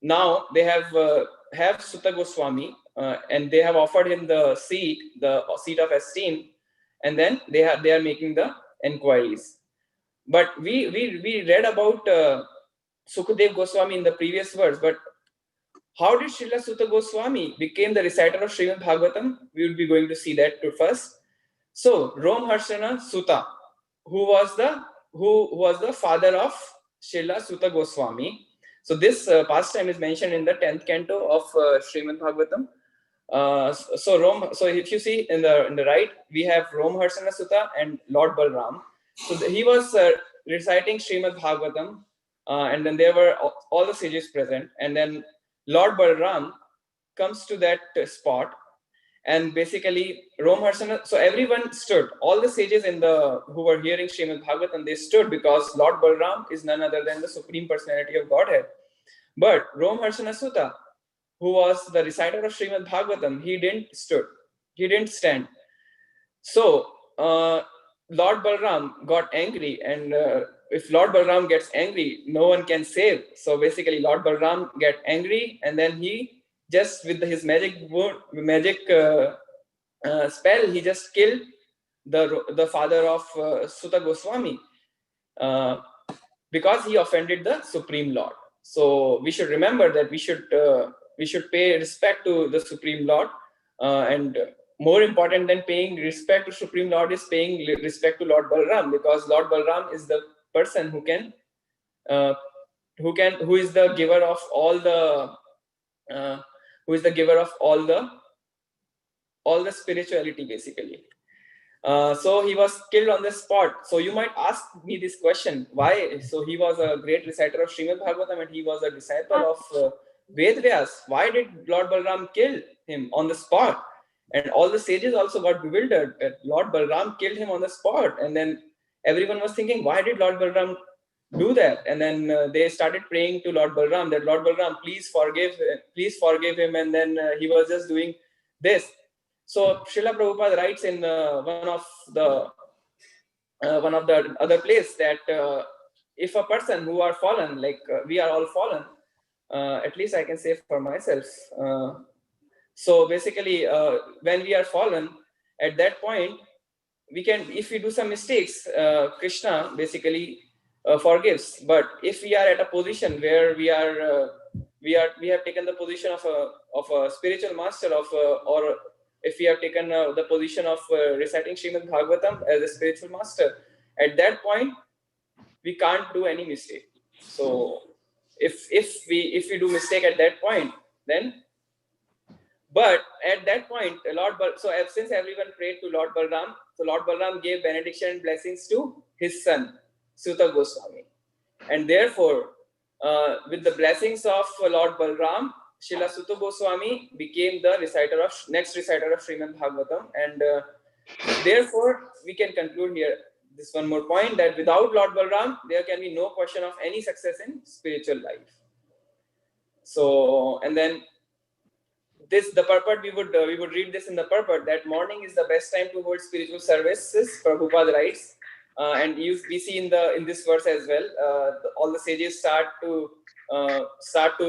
now they have Suta Goswami and they have offered him the seat of esteem, and then they are making the inquiries. But we read about Sukadev Goswami in the previous verse, but how did Srila Suta Goswami became the reciter of Srimad Bhagavatam? We will be going to see that first. So Rom Harshana Suta, who was the father of Srila Suta Goswami. So this pastime is mentioned in the 10th canto of Srimad Bhagavatam. So if you see in the right, we have Rom Harshana Suta and Lord Balram. So he was reciting Srimad Bhagavatam, and then there were all the sages present, and then Lord Balram comes to that spot, and basically Rom Harsana, so everyone stood, all the sages who were hearing Srimad Bhagavatam, they stood because Lord Balram is none other than the Supreme Personality of Godhead. But Rom Harsana Suta, who was the reciter of Srimad Bhagavatam, he didn't stand. So Lord Balram got angry, and if Lord Balram gets angry, no one can save. So basically Lord Balram get angry, and then he just with his magic spell, he just killed the father of Suta Goswami because he offended the Supreme Lord. So we should remember that we should pay respect to the Supreme Lord, and more important than paying respect to Supreme Lord is paying respect to Lord Balram, because Lord Balram is the person who is the giver of all the spirituality basically. So he was killed on the spot. So you might ask me this question: why? So he was a great reciter of Srimad Bhagavatam and he was a disciple of Ved Vyas. Why did Lord Balram kill him on the spot? And all the sages also got bewildered that Lord Balram killed him on the spot. And then everyone was thinking, why did Lord Balram do that? And then they started praying to Lord Balram that Lord Balram, please forgive him. And then he was just doing this. So Srila Prabhupada writes in one of the other place that if a person who are fallen, like we are all fallen, at least I can say for myself. So basically, when we are fallen, at that point, we can, if we do some mistakes, Krishna basically forgives. But if we are at a position where we have taken the position of a spiritual master or if we have taken the position of reciting Srimad Bhagavatam as a spiritual master, at that point we can't do any mistake. So if we do mistake at that point, then. But at that point, since everyone prayed to Lord Balram, so Lord Balram gave benediction and blessings to his son, Suta Goswami. And therefore, with the blessings of Lord Balram, Srila Suta Goswami became the next reciter of Srimad Bhagavatam. And therefore, we can conclude here this one more point, that without Lord Balram, there can be no question of any success in spiritual life. So, and then the purport, we would read this in the purport, that morning is the best time to hold spiritual services, Prabhupada writes, and we see in this verse as well, all the sages start to serve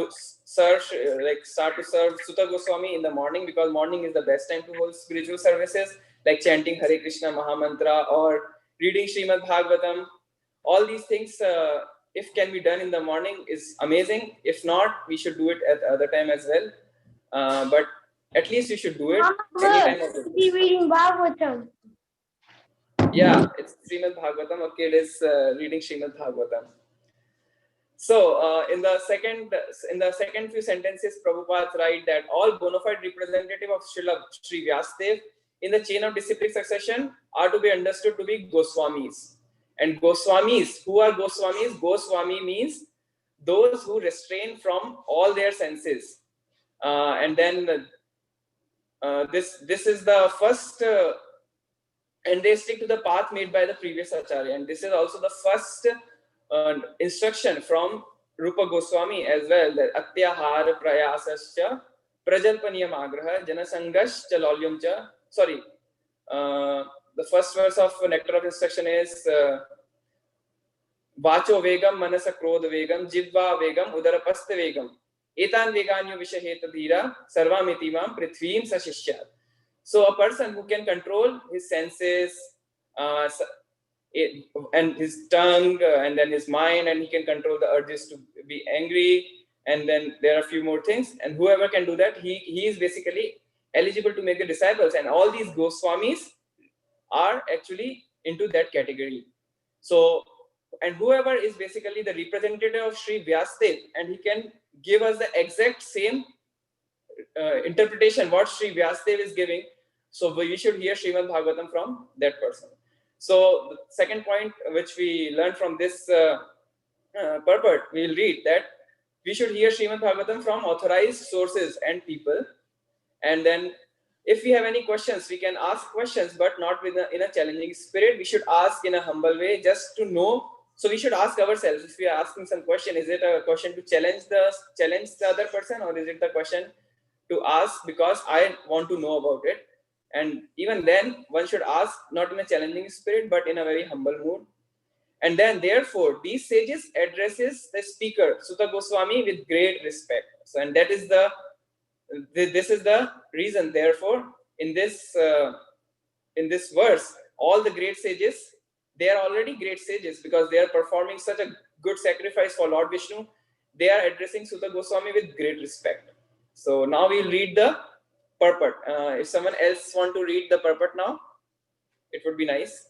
Suta Goswami in the morning, because morning is the best time to hold spiritual services like chanting Hare Krishna Mahamantra or reading Srimad Bhagavatam. All these things if can be done in the morning is amazing. If not, we should do it at the other time as well. But at least you should do it any time of the day. Reading Bhagavatam. Yeah, it's Srimad Bhagavatam. A kid is reading Srimad Bhagavatam. So in the second few sentences, Prabhupada write that all bona fide representative of Sri Vyasadeva in the chain of disciplic succession are to be understood to be Goswamis. And Goswamis, who are Goswamis? Goswami means those who restrain from all their senses. And then this is the first, and they stick to the path made by the previous Acharya. And this is also the first instruction from Rupa Goswami as well, that Atyahara Prayasascha Prajalpaniyam Agraha Janasangash Chalolyumcha. Sorry, the first verse of Nectar of Instruction is Vacho Vegam Manasa Krodha Vegam Jidva Vegam Udarapasta Vegam Etan Veganyo Vishaheta Dhira Sarvamitimam Prithvim Sashishya. So a person who can control his senses, and his tongue, and then his mind, and he can control the urges to be angry, and then there are a few more things, and whoever can do that, he is basically eligible to make the disciples, and all these Goswamis are actually into that category. So, and whoever is basically the representative of Sri Vyasadeva, and he can give us the exact same interpretation what Sri Vyasadeva is giving, so we should hear Srimad Bhagavatam from that person. So the second point which we learned from this purport, we will read that we should hear Srimad Bhagavatam from authorized sources and people. And then if we have any questions, we can ask questions, but not in a challenging spirit. We should ask in a humble way just to know. So we should ask ourselves, if we are asking some question, is it a question to challenge the other person, or is it the question to ask because I want to know about it? And even then, one should ask not in a challenging spirit, but in a very humble mood. And then, therefore, these sages addresses the speaker, Sutta Goswami, with great respect. So, and that is this is the reason. Therefore, in this verse, all the great sages, they are already great sages because they are performing such a good sacrifice for Lord Vishnu. They are addressing Sutta Goswami with great respect. So now we'll read the purport. If someone else want to read the purport now, it would be nice.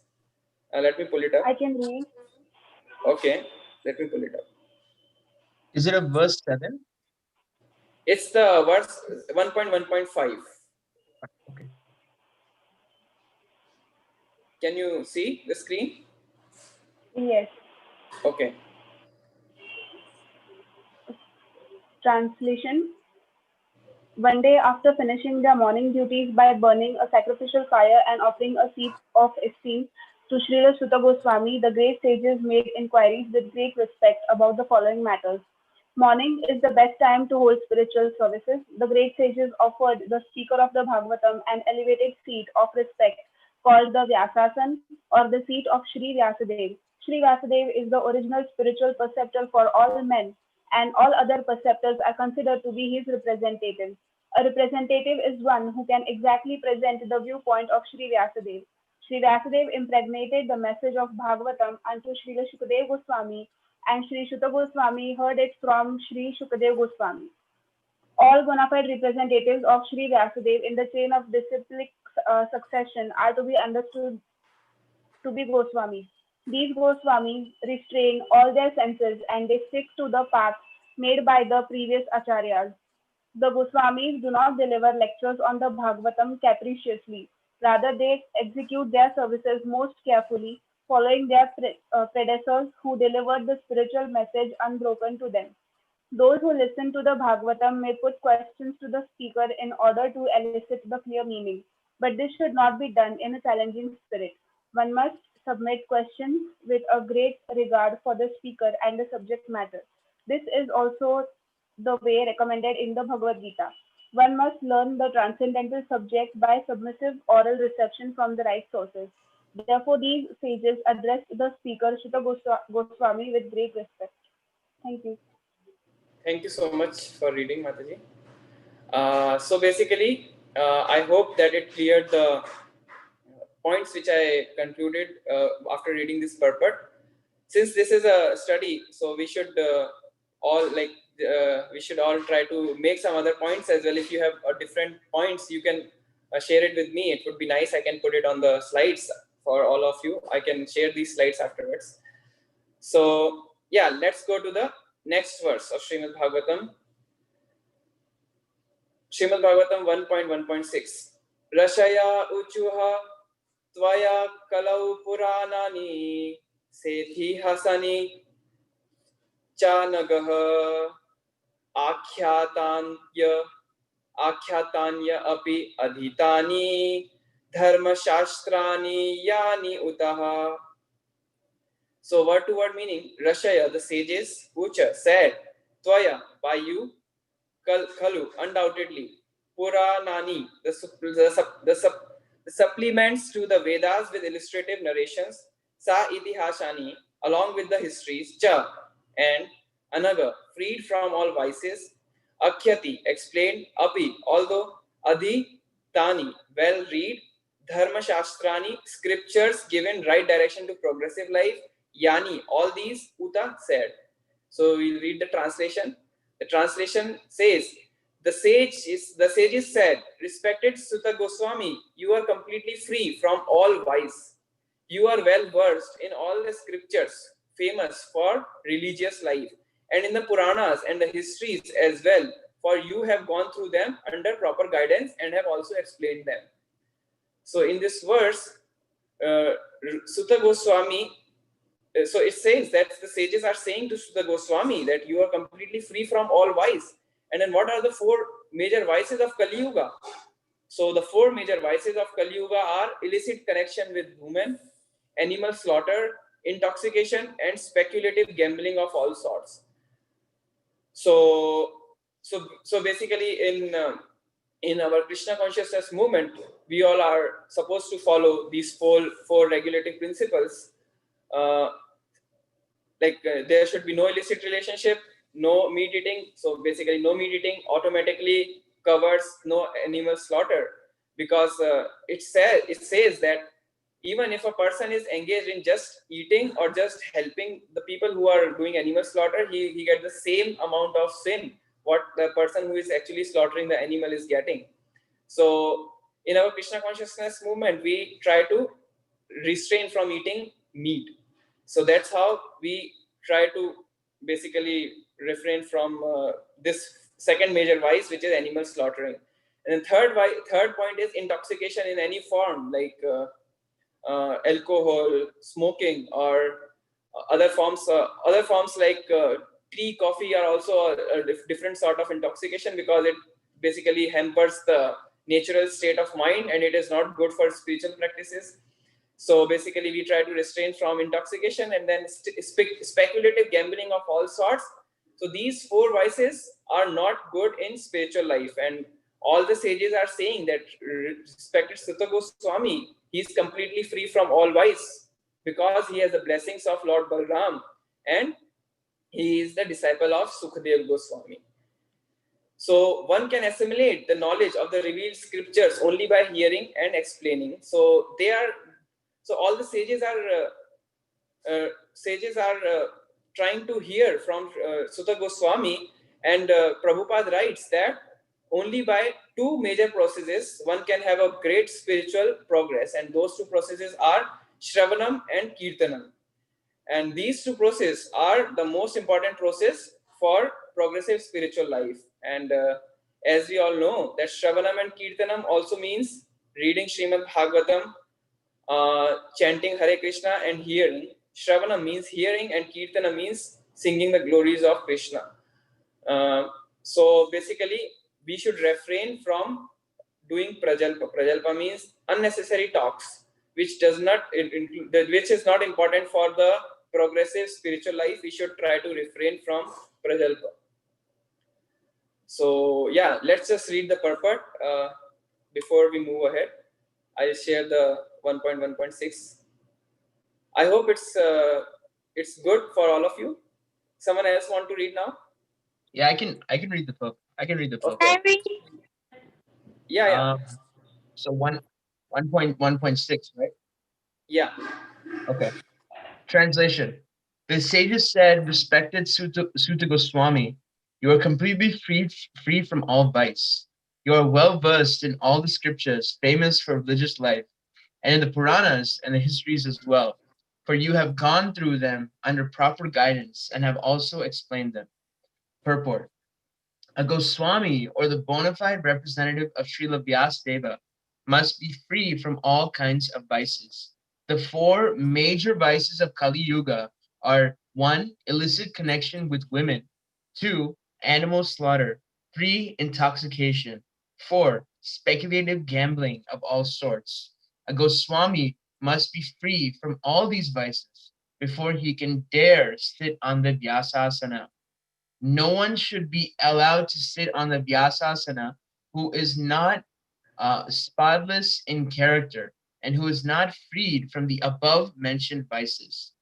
Let me pull it up. I can read. Okay, let me pull it up. Is it a verse 7? It's the verse 1.1.5. Okay. Can you see the screen? Yes. Okay. Translation. One day after finishing their morning duties by burning a sacrificial fire and offering a seat of esteem to Srila Sutta Goswami, the great sages made inquiries with great respect about the following matters. Morning is the best time to hold spiritual services. The great sages offered the speaker of the Bhagavatam an elevated seat of respect called the Vyasasan, or the seat of Sri Vyasadeva. Sri Vyasadeva is the original spiritual preceptor for all men, and all other preceptors are considered to be his representatives. A representative is one who can exactly present the viewpoint of Sri Vyasadeva. Sri Vyasadeva impregnated the message of Bhagavatam unto Srila Shukadeva Goswami, and Sri Sutta Goswami heard it from Sri Shukadeva Goswami. All bona fide representatives of Sri Vyasadeva in the chain of disciplic succession are to be understood to be Goswamis. These Goswamis restrain all their senses and they stick to the path made by the previous acharyas. The Goswamis do not deliver lectures on the Bhagavatam capriciously. Rather, they execute their services most carefully, following their predecessors who delivered the spiritual message unbroken to them. Those who listen to the Bhagavatam may put questions to the speaker in order to elicit the clear meaning, but this should not be done in a challenging spirit. One must submit questions with a great regard for the speaker and the subject matter. This is also the way recommended in the Bhagavad Gita. One must learn the transcendental subject by submissive oral reception from the right sources. Therefore, these sages addressed the speaker Sutta Goswami with great respect. Thank you. Thank you so much for reading, Mataji. So basically, I hope that it cleared the points which I concluded after reading this purport. since this is a study, so we should we should all try to make some other points as well. If you have different points, you can share it with me. It would be nice. I can put it on the slides for all of you. I can share these slides afterwards. So yeah, let's go to the next verse of Srimad Bhagavatam. Srimad Bhagavatam 1.1.6. Rashaya uchuha tvaya kalau puranani sethi hasani chanagaha akhyatanya api adhitani dharma shastrani yani utaha. So word to word meaning, Rashaya, the sages, Ucha, said, Tvaya, by you, Khalu, undoubtedly, Puranani, the supplements to the Vedas with illustrative narrations, Sa Itihasani, along with the histories, Cha, and Anaga, freed from all vices, Akhyati, explained, Api, although, Adi, Tani, well read, Dharma Shastrani, scriptures given right direction to progressive life, Yani, all these, Uta said. So we'll read the translation. The translation says, the sages said, respected Sutta Goswami, you are completely free from all vice. You are well versed in all the scriptures famous for religious life, and in the Puranas and the histories as well, for you have gone through them under proper guidance and have also explained them. So in this verse, Sutta Goswami, so it says that the sages are saying to Sutta Goswami that you are completely free from all vice. And then what are the four major vices of Kaliyuga? So the four major vices of Kaliyuga are illicit connection with women, animal slaughter, intoxication, and speculative gambling of all sorts. So basically in our Krishna consciousness movement, we all are supposed to follow these four regulative principles. There should be no illicit relationship, no meat eating. So basically no meat eating automatically covers no animal slaughter, because it says that even if a person is engaged in just eating or just helping the people who are doing animal slaughter, he gets the same amount of sin what the person who is actually slaughtering the animal is getting. So in our Krishna consciousness movement, we try to restrain from eating meat. So that's how we try to basically refrain from this second major vice, which is animal slaughtering. And then third point is intoxication in any form, like alcohol, smoking, or other forms like tea, coffee are also a different sort of intoxication, because it basically hampers the natural state of mind and it is not good for spiritual practices. So basically we try to restrain from intoxication, and then speculative gambling of all sorts. So these four vices are not good in spiritual life, and all the sages are saying that respected Sutta Goswami, he is completely free from all vice because he has the blessings of Lord Balram and he is the disciple of Sukhadev Goswami. So one can assimilate the knowledge of the revealed scriptures only by hearing and explaining. So all the sages are trying to hear from Sutta Goswami, and Prabhupada writes that only by two major processes one can have a great spiritual progress, and those two processes are Shravanam and Kirtanam. And these two processes are the most important process for progressive spiritual life. And as we all know, that Shravanam and Kirtanam also means reading Srimad Bhagavatam, chanting Hare Krishna, and hearing. Shravana means hearing, and Kirtana means singing the glories of Krishna. So basically, we should refrain from doing prajalpa. Prajalpa means unnecessary talks, which does not which is not important for the progressive spiritual life. We should try to refrain from prajalpa. So yeah, let's just read the purport before we move ahead. I'll share the 1.1.6. I hope it's good for all of you. Someone else want to read now? Yeah, I can read the book. I can read the book. Okay. Yeah. So 1.1.6, right? Yeah. Okay. Translation. The sages said, respected Suta Goswami, you are completely free from all vice. You are well versed in all the scriptures famous for religious life, and in the Puranas and the histories as well, for you have gone through them under proper guidance and have also explained them. Purport. A Goswami, or the bona fide representative of Srila Vyasadeva, must be free from all kinds of vices. The four major vices of Kaliyuga are 1. Illicit connection with women, 2. Animal slaughter, 3. Intoxication, 4. Speculative gambling of all sorts. A Goswami must be free from all these vices before he can dare sit on the Vyasasana. No one should be allowed to sit on the Vyasasana who is not spotless in character and who is not freed from the above mentioned vices.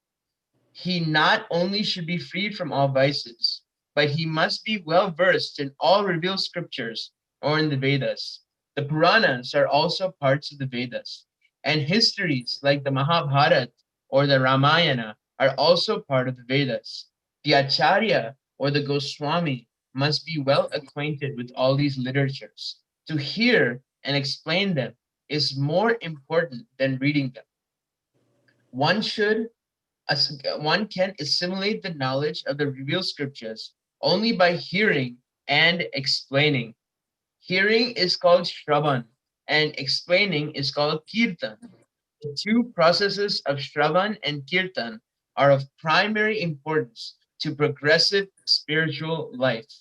He not only should be freed from all vices, but he must be well versed in all revealed scriptures or in the Vedas. The Puranas are also parts of the Vedas, and histories like the Mahabharata or the Ramayana are also part of the Vedas. The Acharya or the Goswami must be well acquainted with all these literatures. To hear and explain them is more important than reading them. One should one can assimilate the knowledge of the revealed scriptures only by hearing and explaining. Hearing is called Shravan and explaining is called Kirtan. The two processes of Shravan and Kirtan are of primary importance to progressive spiritual life.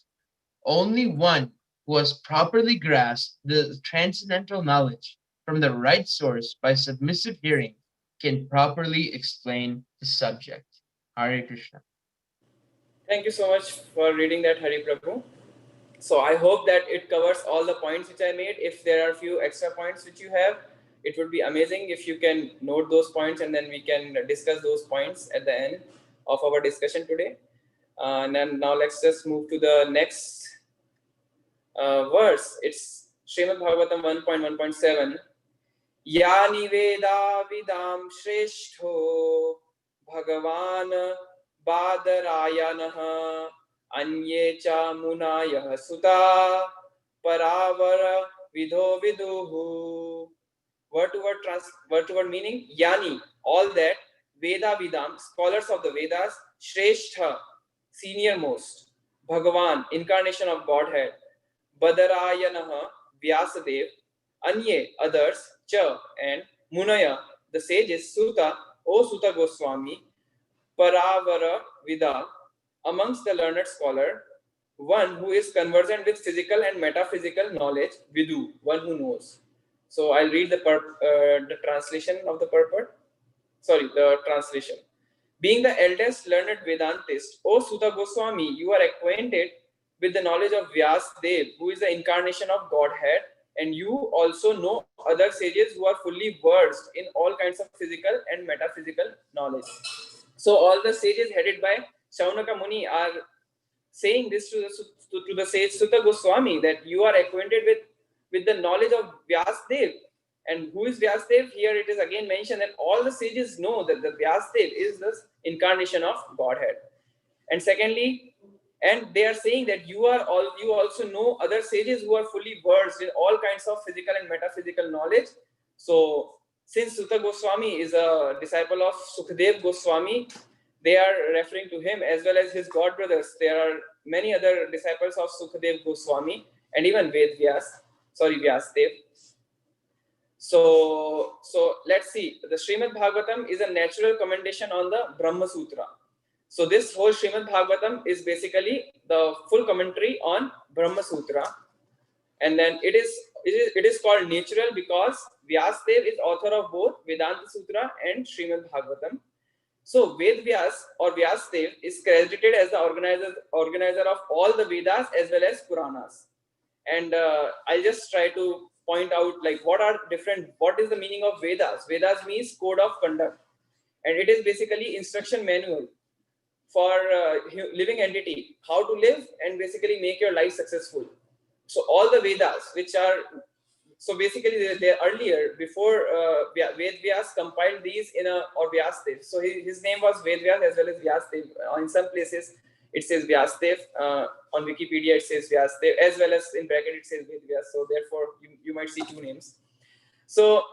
Only one who has properly grasped the transcendental knowledge from the right source by submissive hearing can properly explain the subject. Hare Krishna. Thank you so much for reading that, Hari Prabhu. So I hope that it covers all the points which I made. If there are a few extra points which you have, it would be amazing if you can note those points and then we can discuss those points at the end of our discussion today. And then now let's just move to the next verse. It's Srimad Bhagavatam 1.1.7. Yani Veda Vidam Shrestho Bhagavan Badarayanaha Anye cha Munayah Sutta Paravara Vidho Viduhu. Word to word meaning: Yani, all that, Veda Vidam, scholars of the Vedas, Shrestha, senior most, Bhagavan, incarnation of Godhead, Badarayanaha, Vyasadev, Anye, others, Cha, and Munaya, the sages, Suta, O Suta Goswami, Paravara Vida, amongst the learned scholar, one who is conversant with physical and metaphysical knowledge, Vidu, one who knows. So I'll read the translation of the purport. The translation. Being the eldest learned Vedantist, O Suta Goswami, you are acquainted with the knowledge of Vyasadev, who is the incarnation of Godhead, and you also know other sages who are fully versed in all kinds of physical and metaphysical knowledge. So all the sages headed by Shaunaka Muni are saying this to the sage Suta Goswami, that you are acquainted with the knowledge of Vyasadev. And who is Vyasadev? Here it is again mentioned that all the sages know that the Vyasadev is the incarnation of Godhead. And secondly, and they are saying that you also know other sages who are fully versed in all kinds of physical and metaphysical knowledge. So since Suta Goswami is a disciple of Sukhdev Goswami, they are referring to him as well as his god brothers. There are many other disciples of Sukhdev Goswami and even Vyasadev. So let's see. The Srimad Bhagavatam is a natural commendation on the Brahma Sutra. So this whole Srimad Bhagavatam is basically the full commentary on Brahma Sutra, and then it is called natural because Vyasadev is author of both Vedanta Sutra and Srimad Bhagavatam. So Ved Vyas or Vyasadev is credited as the organizer of all the Vedas as well as Puranas. And I'll just try to point out what is the meaning of Vedas. Vedas means code of conduct, and it is basically instruction manual for living entity, how to live and basically make your life successful. So all the Vedas, which are so basically they earlier, before Ved Vyas compiled these in a, or Vyasdev. So his name was Ved Vyas as well as Vyasdev. In some places it says Vyasdev. On Wikipedia it says Vyasdev, as well as in bracket it says Ved Vyas. So therefore you might see two names. So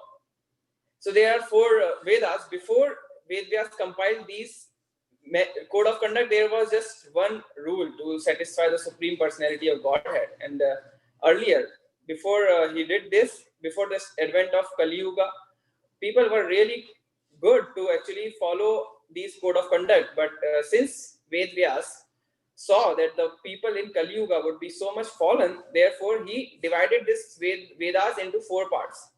there are four Vedas. Before Ved Vyas compiled these code of conduct, there was just one rule to satisfy the Supreme Personality of Godhead. And earlier, before he did this, before this advent of Kaliyuga, people were really good to actually follow these code of conduct. But since Ved Vyas saw that the people in Kaliyuga would be so much fallen, therefore he divided this Vedas into four parts.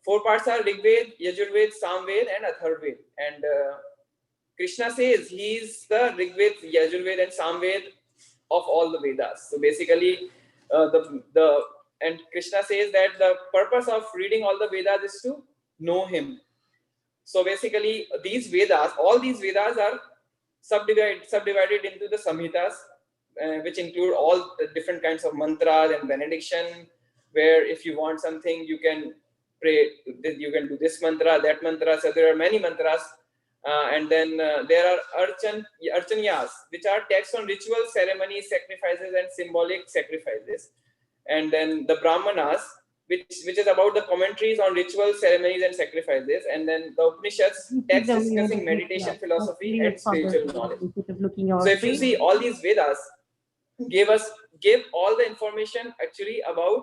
Four parts are Rigved, Yajurved, Samved, and Atharved. And Krishna says he is the Rigved, Yajurved, and Samved of all the Vedas. So basically, and Krishna says that the purpose of reading all the Vedas is to know him. So basically, these Vedas, all these Vedas are subdivided into the Samhitas, which include all the different kinds of mantras and benediction, where if you want something, you can pray, you can do this mantra, that mantra. So there are many mantras. And then there are archanyas, which are texts on ritual ceremonies, sacrifices, and symbolic sacrifices. And then the brahmanas, which is about the commentaries on ritual ceremonies and sacrifices. And then the Upanishads, texts discussing meditation, philosophy, and spiritual knowledge. So if you see, all these Vedas give all the information actually about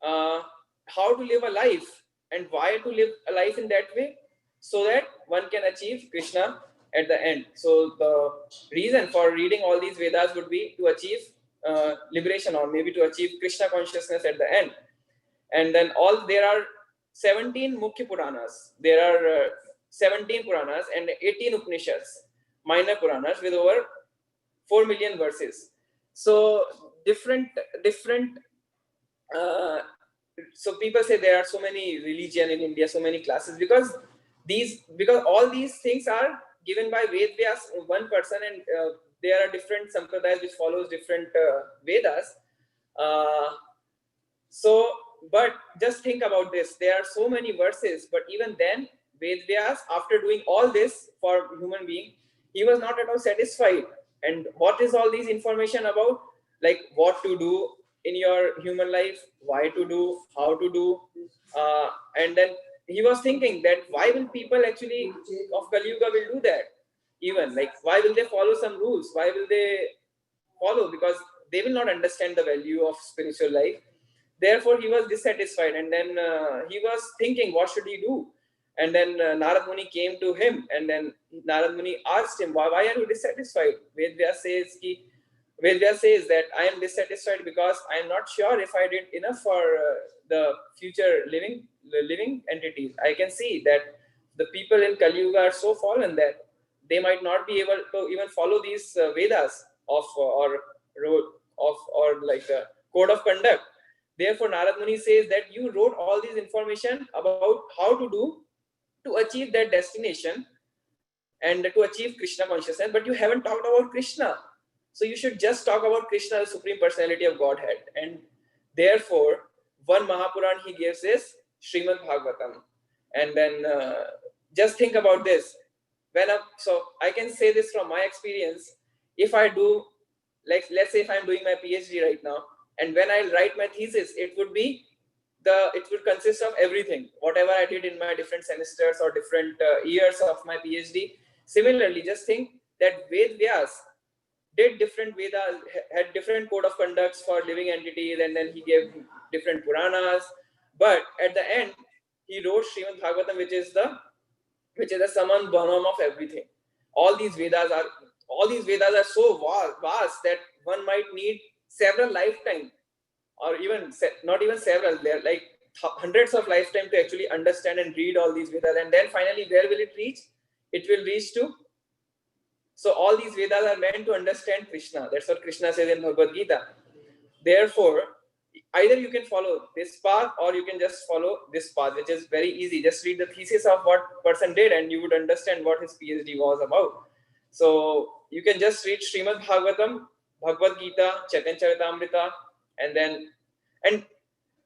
how to live a life and why to live a life in that way, so that one can achieve Krishna at the end. So the reason for reading all these Vedas would be to achieve liberation, or maybe to achieve Krishna consciousness at the end. And then there are 17 Mukhya Puranas. There are 17 Puranas and 18 Upanishads, minor Puranas, with over 4 million verses. So different so people say there are so many religion in India, so many classes, because all these things are given by Ved Vyas, one person, and there are different sampradayas which follows different Vedas. But just think about this. There are so many verses, but even then, Ved Vyas, after doing all this for human being, he was not at all satisfied. And what is all these information about? Like what to do in your human life, why to do, how to do, and then he was thinking that why will people actually of Kaliyuga will do that? Even like, why will they follow some rules? Why will they follow? Because they will not understand the value of spiritual life. Therefore, he was dissatisfied, and then he was thinking, what should he do? And then Narad Muni came to him, and then Narad Muni asked him, why are you dissatisfied? Ved Vyas says that I am dissatisfied because I am not sure if I did enough for the future living entities. I can see that the people in Kaliyuga are so fallen that they might not be able to even follow these Vedas or like a code of conduct. Therefore, Narad Muni says that you wrote all these information about how to do to achieve that destination and to achieve Krishna consciousness, but you haven't talked about Krishna. So you should just talk about Krishna, the Supreme Personality of Godhead. And therefore, one Mahapuran he gives is Srimad Bhagavatam. And then just think about this. So I can say this from my experience. If I do, like, let's say if I'm doing my PhD right now, and when I write my thesis, it would consist of everything, whatever I did in my different semesters or different years of my PhD. Similarly, just think that Ved Vyas did different Vedas, had different code of conducts for living entities, and then he gave different Puranas. But at the end, he wrote Srimad Bhagavatam, which is the Saman Banam of everything. All these Vedas are so vast that one might need several lifetimes, or even not even several. They're like hundreds of lifetimes to actually understand and read all these Vedas. And then finally, where will it reach? It will reach to. So all these Vedas are meant to understand Krishna. That's what Krishna says in Bhagavad Gita. Therefore, either you can follow this path or you can just follow this path, which is very easy. Just read the thesis of what person did and you would understand what his PhD was about. So you can just read Srimad Bhagavatam, Bhagavad Gita, Chaitanya Charitamrita, and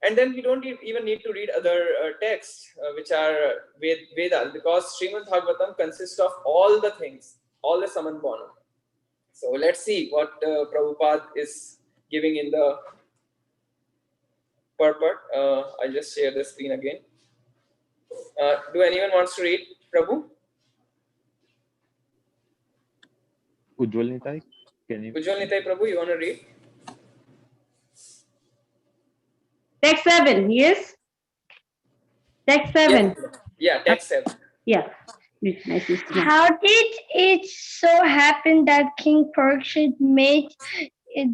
And then we don't even need to read other texts which are Vedas, because Srimad Bhagavatam consists of all the things, all the Samanbana. So let's see what Prabhupada is giving in the purport. I'll just share the screen again. Do anyone wants to read, Prabhu? Ujjwal Nitai, can you? Ujjwal Nitai Prabhu, you want to read? Text 7, yes? Text 7. Yeah, text 7. Yeah. My sister. How did it so happen that King Parikshit made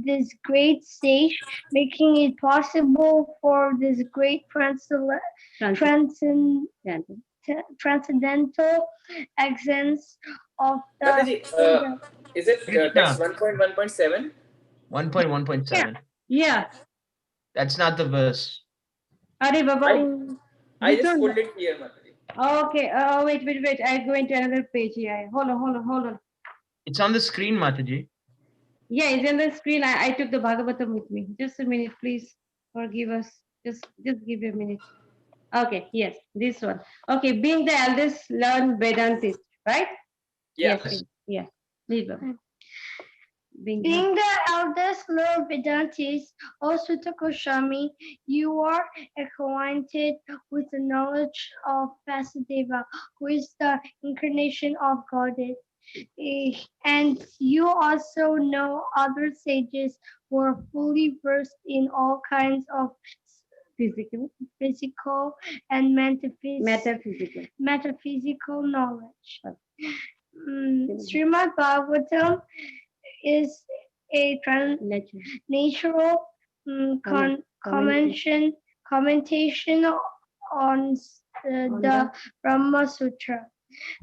this great sage, making it possible for this great transcendental essence of the Mataji, Buddha? is it text 1.1.7? 1.1.7. Yeah. That's not the verse. Are Baba. I just pulled it here, Mataji. Okay. Wait. I'm going to another page here. Hold on. It's on the screen, Mataji. Yeah, it's on the screen. I took the Bhagavatam with me. Just a minute, please. Forgive us. Just give me a minute. Okay, yes, this one. Okay, being the eldest learned Vedantist, right? Yes. Yeah. Leave them. Being the eldest Lord Vedantist, O Sutta Goswami, you are acquainted with the knowledge of Vasudeva, who is the incarnation of Godhead. And you also know other sages who are fully versed in all kinds of physical and metaphysical knowledge. Srimad Bhagavatam is a natural commentation on the Brahma Sutra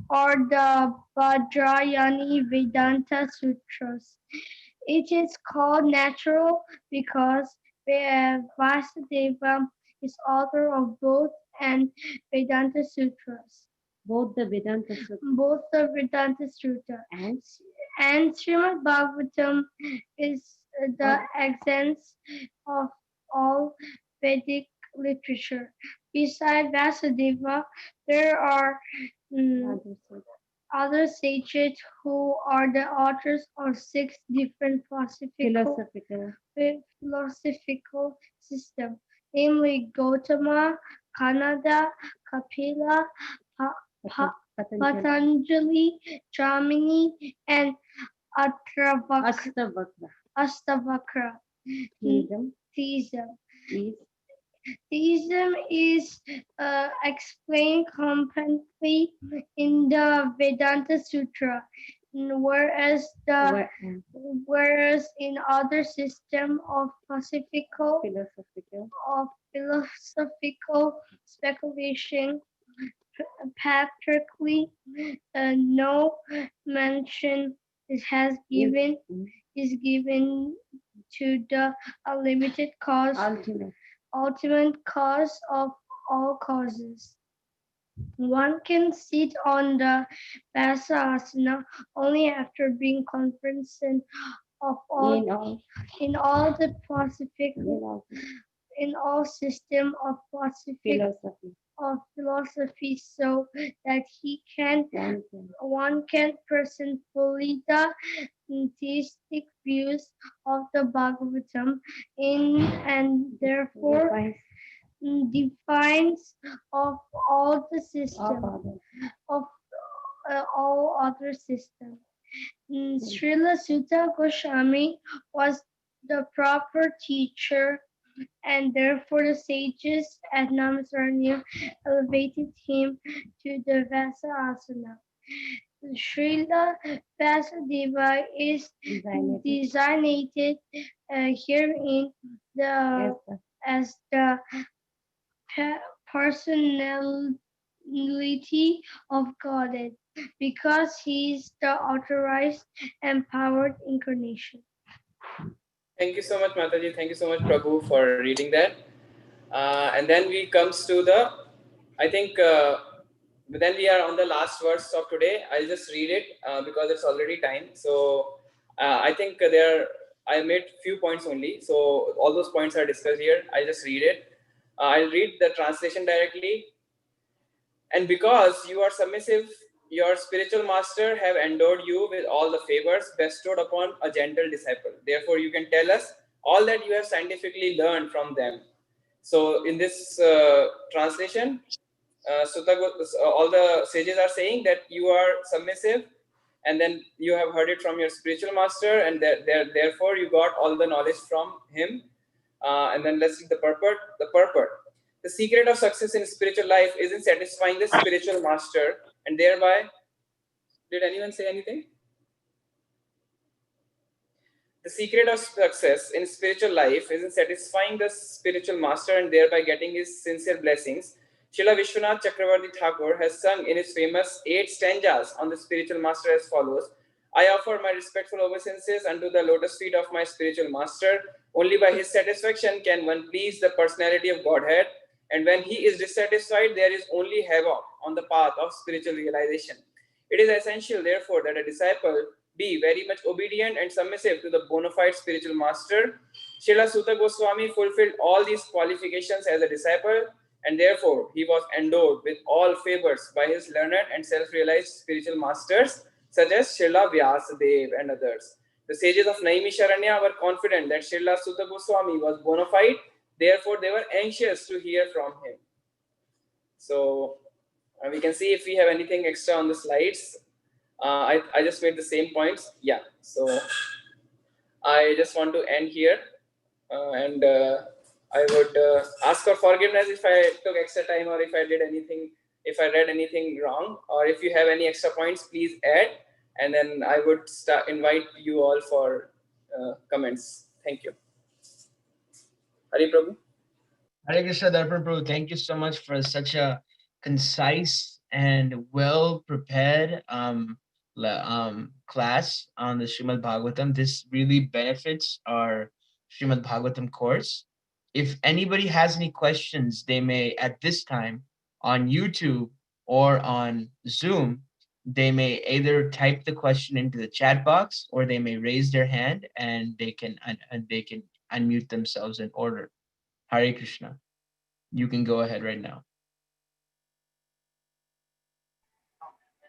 or the Vajrayani Vedanta Sutras. It is called natural because Vasudeva is author of both and Vedanta Sutras. Both the Vedanta Sutra. And Srimad Bhagavatam is the essence of all Vedic literature. Besides Vasudeva, there are other sages who are the authors of 6 different philosophical systems, namely Gautama, Kanada, Kapila, Patanjali, Jamini, and Astavakra. Theism is explained completely in the Vedanta Sutra, whereas in other systems of philosophical speculation, practically no mention is given to the ultimate cause of all causes. One can sit on the Vasasana only after being cognizant of all in all system of philosophy, so that one can present fully the theistic views of the Bhagavatam and therefore defines of all the system of all other systems. Srila Sutta Goswami was the proper teacher, and therefore the sages at Nami Sharanya elevated him to the Vasa Asana. Srila Vasudeva is designated herein as the personality of Godhead, because he is the authorized and powered incarnation. Thank you so much, Mataji. Thank you so much, Prabhu, for reading that. And then we comes to the, I think, then we are on the last verse of today. I'll just read it because it's already time. So I think I made few points only. So all those points are discussed here. I'll just read it. I'll read the translation directly. And because you are submissive, your spiritual master have endowed you with all the favors bestowed upon a gentle disciple. Therefore, you can tell us all that you have scientifically learned from them. So, in this translation, all the sages are saying that you are submissive, and then you have heard it from your spiritual master, and therefore you got all the knowledge from him. And then let's see the purport. The purport. The secret of success in spiritual life is in satisfying the spiritual master, and thereby, did anyone say anything? The secret of success in spiritual life is in satisfying the spiritual master and thereby getting his sincere blessings. Srila Vishwanath Chakravarti Thakur has sung in his famous 8 stanzas on the spiritual master as follows. I offer my respectful obeisances unto the lotus feet of my spiritual master. Only by his satisfaction can one please the personality of Godhead. And when he is dissatisfied, there is only havoc on the path of spiritual realization. It is essential, therefore, that a disciple be very much obedient and submissive to the bona fide spiritual master. Srila Sutta Goswami fulfilled all these qualifications as a disciple, and therefore he was endowed with all favors by his learned and self-realized spiritual masters such as Srila Vyasadev and others. The sages of Nami Sharanya were confident that Srila Sutta Goswami was bona fide, therefore they were anxious to hear from him. So we can see if we have anything extra on the slides. I just made the same points. Yeah, so I just want to end here, and I would ask for forgiveness if I took extra time or if I did anything, if I read anything wrong, or if you have any extra points, please add, and then I would invite you all for comments. Thank you. Hari Prabhu. Hare Krishna, Darpan Prabhu, thank you so much for such a concise and well prepared class on the Srimad Bhagavatam. This really benefits our Srimad Bhagavatam course. If anybody has any questions, they may at this time on YouTube or on Zoom, they may either type the question into the chat box or they may raise their hand and they can unmute themselves in order. Hare Krishna. You can go ahead right now.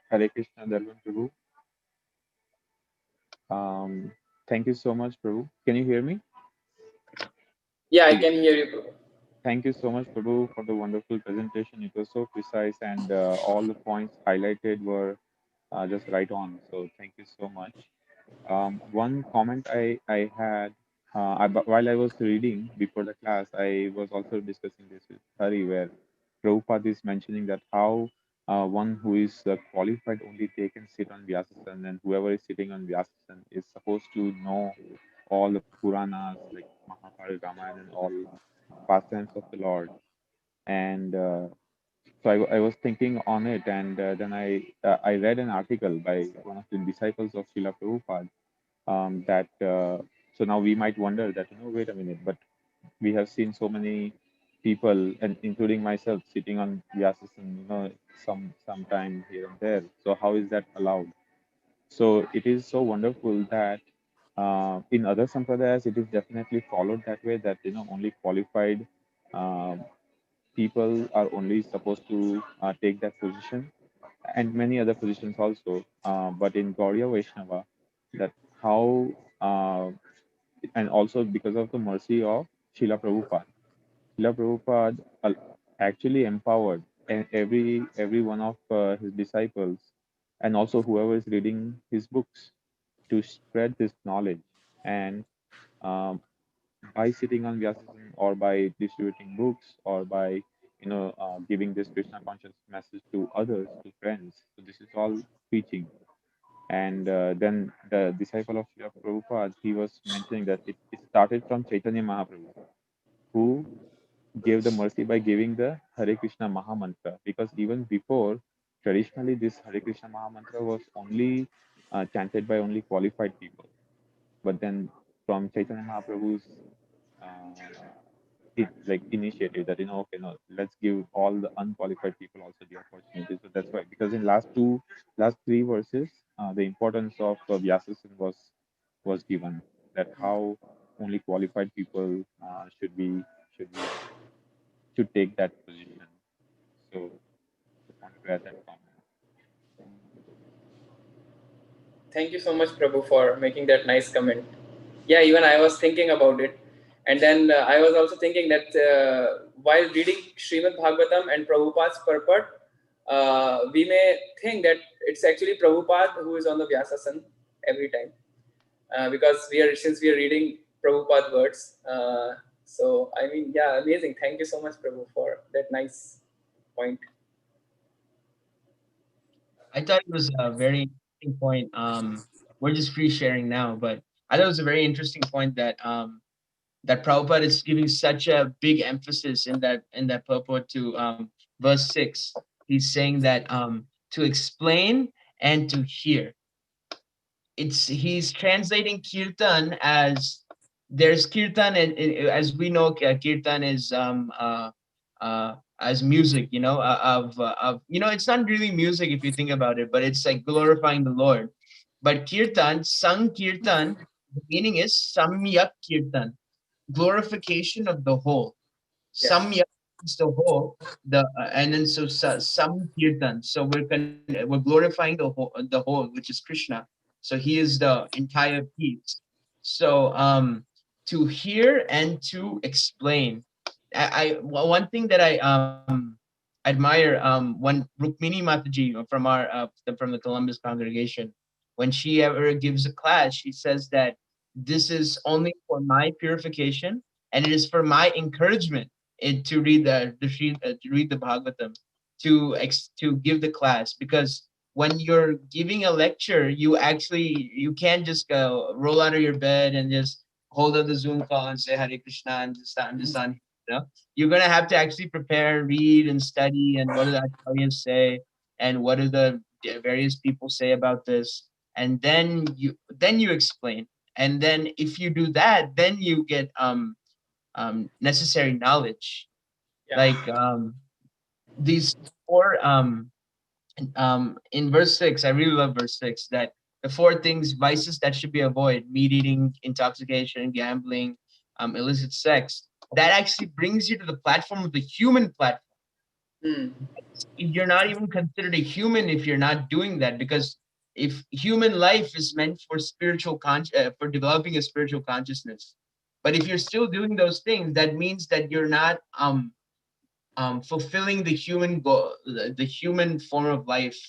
Hare Krishna, Darpan Prabhu. Thank you so much, Prabhu. Can you hear me? Yeah, I can hear you, Prabhu. Thank you so much, Prabhu, for the wonderful presentation. It was so precise, and all the points highlighted were just right on. So thank you so much. One comment I had while I was reading before the class, I was also discussing this with Hari, where Prabhupada is mentioning that how one who is qualified only they can sit on Vyasasan, and whoever is sitting on Vyasasan is supposed to know all the Puranas like Mahabharata, Ramayana, and all pastimes of the Lord. And so I was thinking on it, and then I read an article by one of the disciples of Srila Prabhupada that so now we might wonder that wait a minute, but we have seen so many people, and including myself, sitting on Vyasasan, sometime here and there. So how is that allowed? So it is so wonderful that in other sampradayas it is definitely followed that way, that only qualified people are only supposed to take that position, and many other positions also. But in Gaudiya Vaishnava, that how and also because of the mercy of Srila Prabhupada. Srila Prabhupada actually empowered every one of his disciples, and also whoever is reading his books, to spread this knowledge. And um, by sitting on Vyasasan, or by distributing books, or by giving this Krishna conscious message to others, to friends. So this is all preaching. And then the disciple of Srila Prabhupada, he was mentioning that it started from Chaitanya Mahaprabhu, who gave the mercy by giving the Hare Krishna Maha Mantra. Because even before, traditionally, this Hare Krishna Maha Mantra was only chanted by only qualified people. But then from Chaitanya Mahaprabhu's initiative, that okay, no, let's give all the unqualified people also the opportunity. So that's why, because in last three verses, the importance of Vyasasan was given, that how only qualified people should be should take that position. So just want to add that comment. Thank you so much, Prabhu, for making that nice comment. Yeah, even I was thinking about it. And then I was also thinking that while reading Srimad Bhagavatam and Prabhupada's purport, we may think that it's actually Prabhupada who is on the Vyasasan every time. Because since we are reading Prabhupada words. So, I mean, yeah, amazing. Thank you so much, Prabhu, for that nice point. I thought it was a very interesting point. We're just free sharing now, but I thought it was a very interesting point that that Prabhupada is giving such a big emphasis in that purport to verse 6. He's saying that to explain and to hear. He's translating kirtan as there's kirtan, and as we know, kirtan is as music, of it's not really music if you think about it, but it's like glorifying the Lord. But kirtan, sankirtan, the meaning is samyak kirtan, glorification of the whole. Yeah. Samyak is the whole, and then so sankirtan. So we're glorifying the whole, which is Krishna. So he is the entire piece. So to hear and to explain. One thing that I admire when Rukmini Mataji from the Columbus congregation, when she ever gives a class, she says that this is only for my purification and it is for my encouragement to read the Bhagavatam, to give the class, because when you're giving a lecture, you can't just go roll out of your bed and just hold up the Zoom call and say Hare Krishna and just on. You're gonna have to actually prepare, read, and study, and what do the acharyas say, and what do the various people say about this, and then you explain, and then if you do that, then you get necessary knowledge, Yeah. like these four in verse 6. I really love verse 6, that the four things, vices that should be avoided: meat eating, intoxication, gambling, illicit sex, that actually brings you to the platform of the human platform. You're not even considered a human if you're not doing that, because if human life is meant for for developing a spiritual consciousness, but if you're still doing those things, that means that you're not fulfilling the human goal, the human form of life,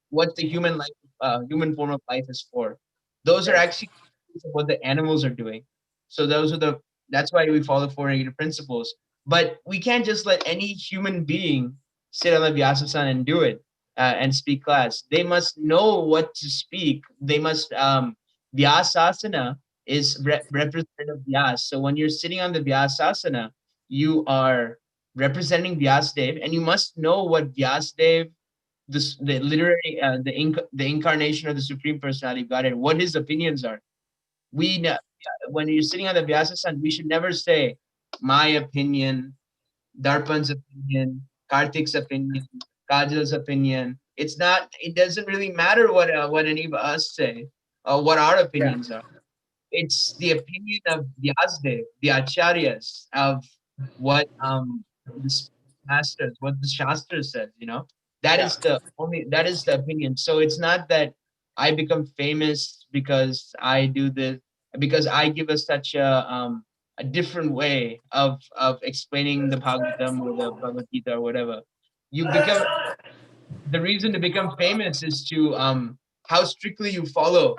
what the human form of life is for. Those are actually what the animals are doing. So that's why we follow 4 principles. But we can't just let any human being sit on the Vyasasan and do it and speak class. They must know what to speak. They must Vyasasana is representative Vyas. So when you're sitting on the Vyasasana, you are representing Vyasdev, and you must know what Vyasdev, the literary the incarnation of the Supreme Personality of Godhead, what his opinions are. When you're sitting on the Vyasasan, we should never say my opinion, Darpan's opinion, Karthik's opinion, Kajal's opinion. It doesn't really matter what any of us say or what our opinions are. It's the opinion of Vyasdev, the acharyas, of what the masters, what the Shastra says, that is the opinion. So it's not that I become famous because I do this, because I give us such a different way of explaining the Bhagavatam or the Bhagavad Gita or whatever. The reason to become famous is to how strictly you follow,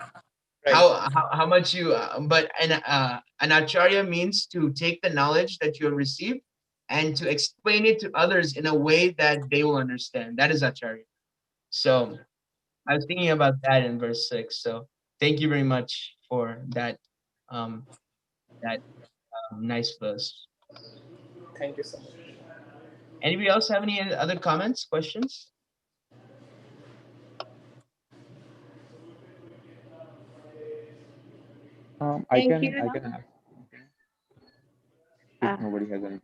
how much you but an acharya means to take the knowledge that you have received and to explain it to others in a way that they will understand. That is acharya. So I was thinking about that in verse 6. So thank you very much for um that nice verse. Thank you so much. Anybody else have any other comments, questions? I Thank you. can ask if nobody has any.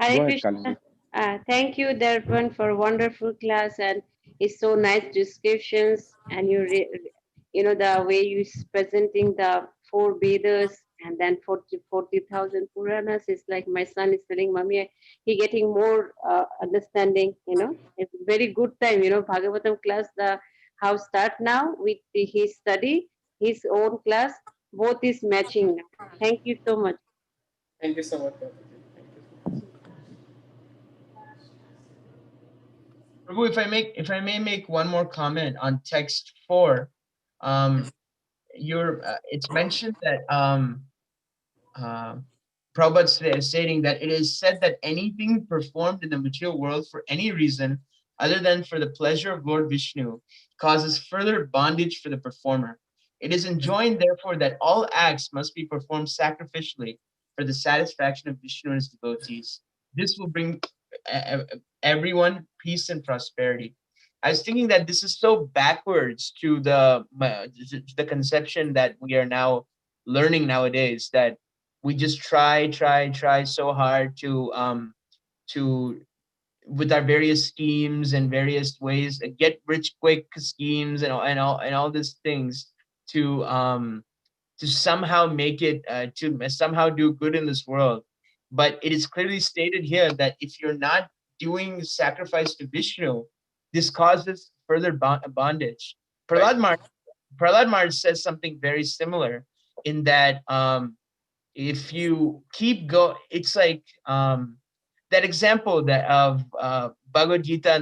Hare Go ahead, Krishna. Kaliyuga. Thank you, Darpan, for a wonderful class, and it's so nice descriptions, and the way you presenting the four Vedas And then 40,000 Puranas is like my son is telling, Mommy, he getting more understanding, It's very good time, Bhagavatam class, the house start now with his study, his own class, both is matching now. Thank you so much. Thank you so much, Prabhuji. Thank you. Prabhu, if I may make one more comment on text 4, it's mentioned that Prabhupada is stating that it is said that anything performed in the material world for any reason other than for the pleasure of Lord Vishnu causes further bondage for the performer. It is enjoined, therefore, that all acts must be performed sacrificially for the satisfaction of Vishnu and his devotees. This will bring everyone peace and prosperity. I was thinking that this is so backwards to the conception that we are now learning nowadays, that we just try so hard to with our various schemes and various ways, get rich quick schemes and all these things to somehow make it to somehow do good in this world. But it is clearly stated here that if you're not doing sacrifice to Vishnu, this causes further bondage. Prahlad Maharaj says something very similar, in that if you keep it's like that example that of Bhagavad Gita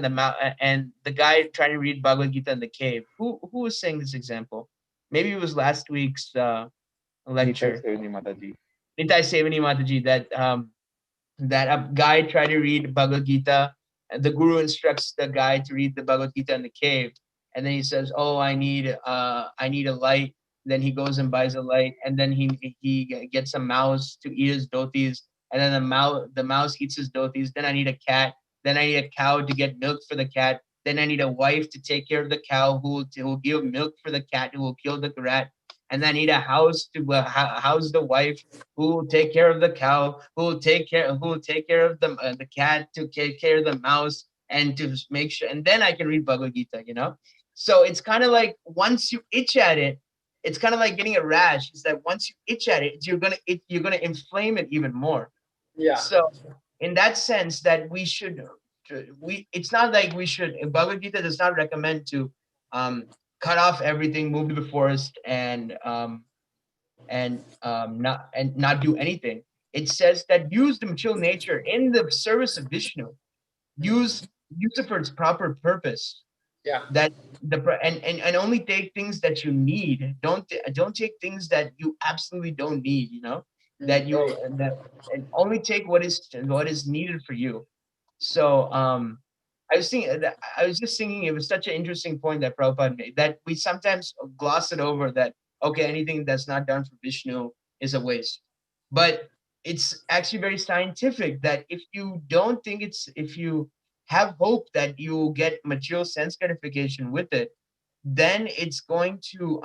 and the guy trying to read Bhagavad Gita in the cave. Who was saying this example? Maybe it was last week's lecture. Nitai Sevani Mataji, that a guy tried to read Bhagavad Gita, and the guru instructs the guy to read the Bhagavad Gita in the cave, and then he says, "Oh, I need a light." Then he goes and buys a light, and then he gets a mouse to eat his dhotis, and then the mouse eats his dhotis. Then I need a cat. Then I need a cow to get milk for the cat. Then I need a wife to take care of the cow, who will give milk for the cat, who will kill the rat. And then I need a house to house the wife, who will take care of the cow, who will take care of the cat, to take care of the mouse, and to make sure. And then I can read Bhagavad Gita. So it's kind of like, once you itch at it, it's kind of like getting a rash. Is that once you itch at it, you're gonna inflame it even more. Yeah. So in that sense, that it's not like we should. Bhagavad Gita does not recommend to cut off everything, move to the forest, and not do anything. It says that use the material nature in the service of Vishnu. Use it for its proper purpose. Yeah. That and only take things that you need. Don't take things that you absolutely don't need. That you and only take what is needed for you. So I was just thinking it was such an interesting point that Prabhupada made, that we sometimes gloss it over, that okay, anything that's not done for Vishnu is a waste. But it's actually very scientific that if you have hope that you will get material sense gratification with it, then it's going to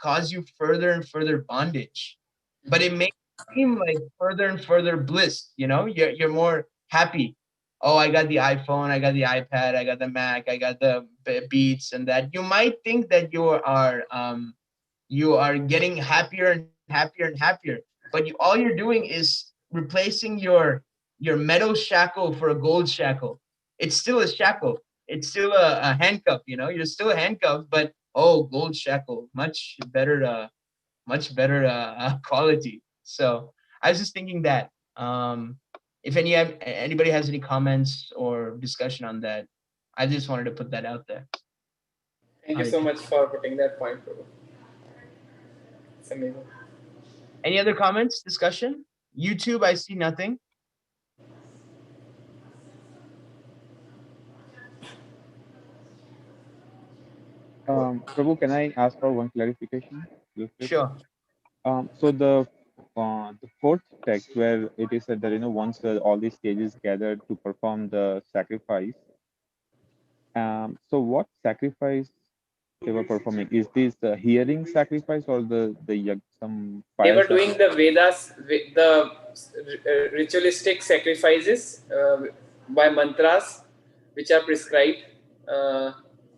cause you further and further bondage. But it makes it seem like further and further bliss. You're more happy. Oh, I got the iPhone, I got the iPad, I got the Mac, I got the Beats, and that. You might think that you are getting happier and happier and happier, but all you're doing is replacing your metal shackle for a gold shackle. It's still a shackle. It's still a handcuff. You're still a handcuff, but gold shackle, much better quality. So I was just thinking that if anybody has any comments or discussion on that, I just wanted to put that out there. Thank you so much for putting that point, Prabhu. It's amazing. Any other comments, discussion? YouTube, I see nothing. Prabhu, can I ask for one clarification? Sure. So the fourth text, where it is said that once all these stages gathered to perform the sacrifice, so what sacrifice they were performing? Is this the hearing sacrifice or some fire? They were doing the Vedas, the ritualistic sacrifices by mantras, which are prescribed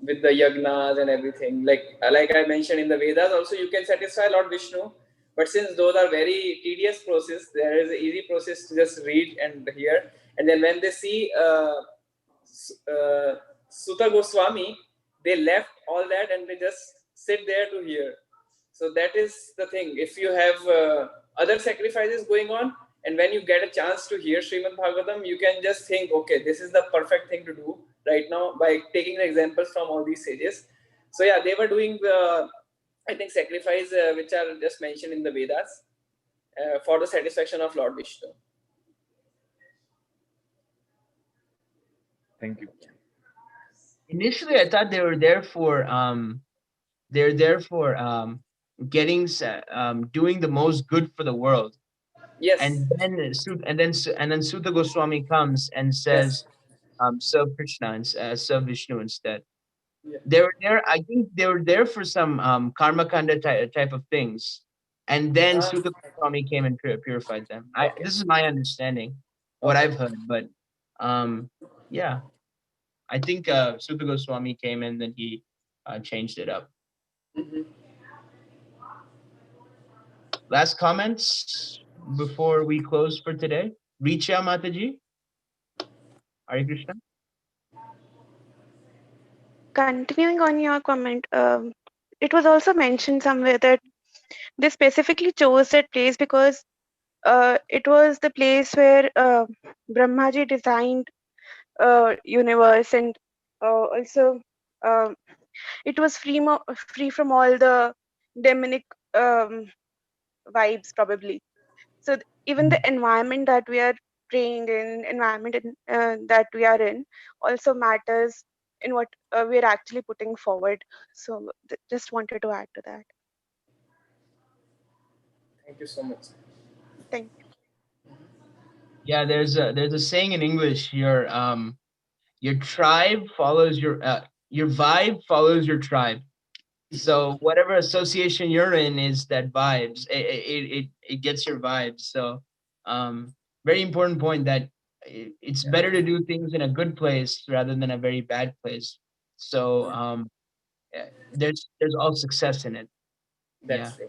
with the yagnas and everything. Like I mentioned in the Vedas, also you can satisfy Lord Vishnu But since those are very tedious process, there is an easy process to just read and hear. And then when they see Sutta Goswami, they left all that and they just sit there to hear. So that is the thing. If you have other sacrifices going on, and when you get a chance to hear Srimad Bhagavatam, you can just think, okay, this is the perfect thing to do right now by taking the examples from all these sages. So yeah, they were doing the, I think, sacrifice which are just mentioned in the Vedas for the satisfaction of Lord Vishnu. Thank you. Initially, I thought they were there for getting doing the most good for the world. Yes. And then Sutta Goswami comes and says, serve Krishna and serve Vishnu instead. Yeah. They were there. I think they were there for some karma kanda type of things, and then Sutta Goswami came and purified them. This is my understanding, what I've heard, but yeah, I think Sutta Goswami came and then he changed it up. Last comments before we close for today. Richa Mataji, Hare Krishna. Continuing on your comment, it was also mentioned somewhere that they specifically chose that place because it was the place where Brahmaji designed universe, and also it was free from all the demonic vibes probably. So even the environment that we are praying in, that we are in, also matters in what we are actually putting forward. So just wanted to add to that. Thank you so much. Thank you. Yeah, there's a saying in English. Your tribe follows your vibe follows your tribe. So whatever association you're in is that vibes. It gets your vibes. So very important point that it's better to do things in a good place rather than a very bad place. So there's all success in it. That's true.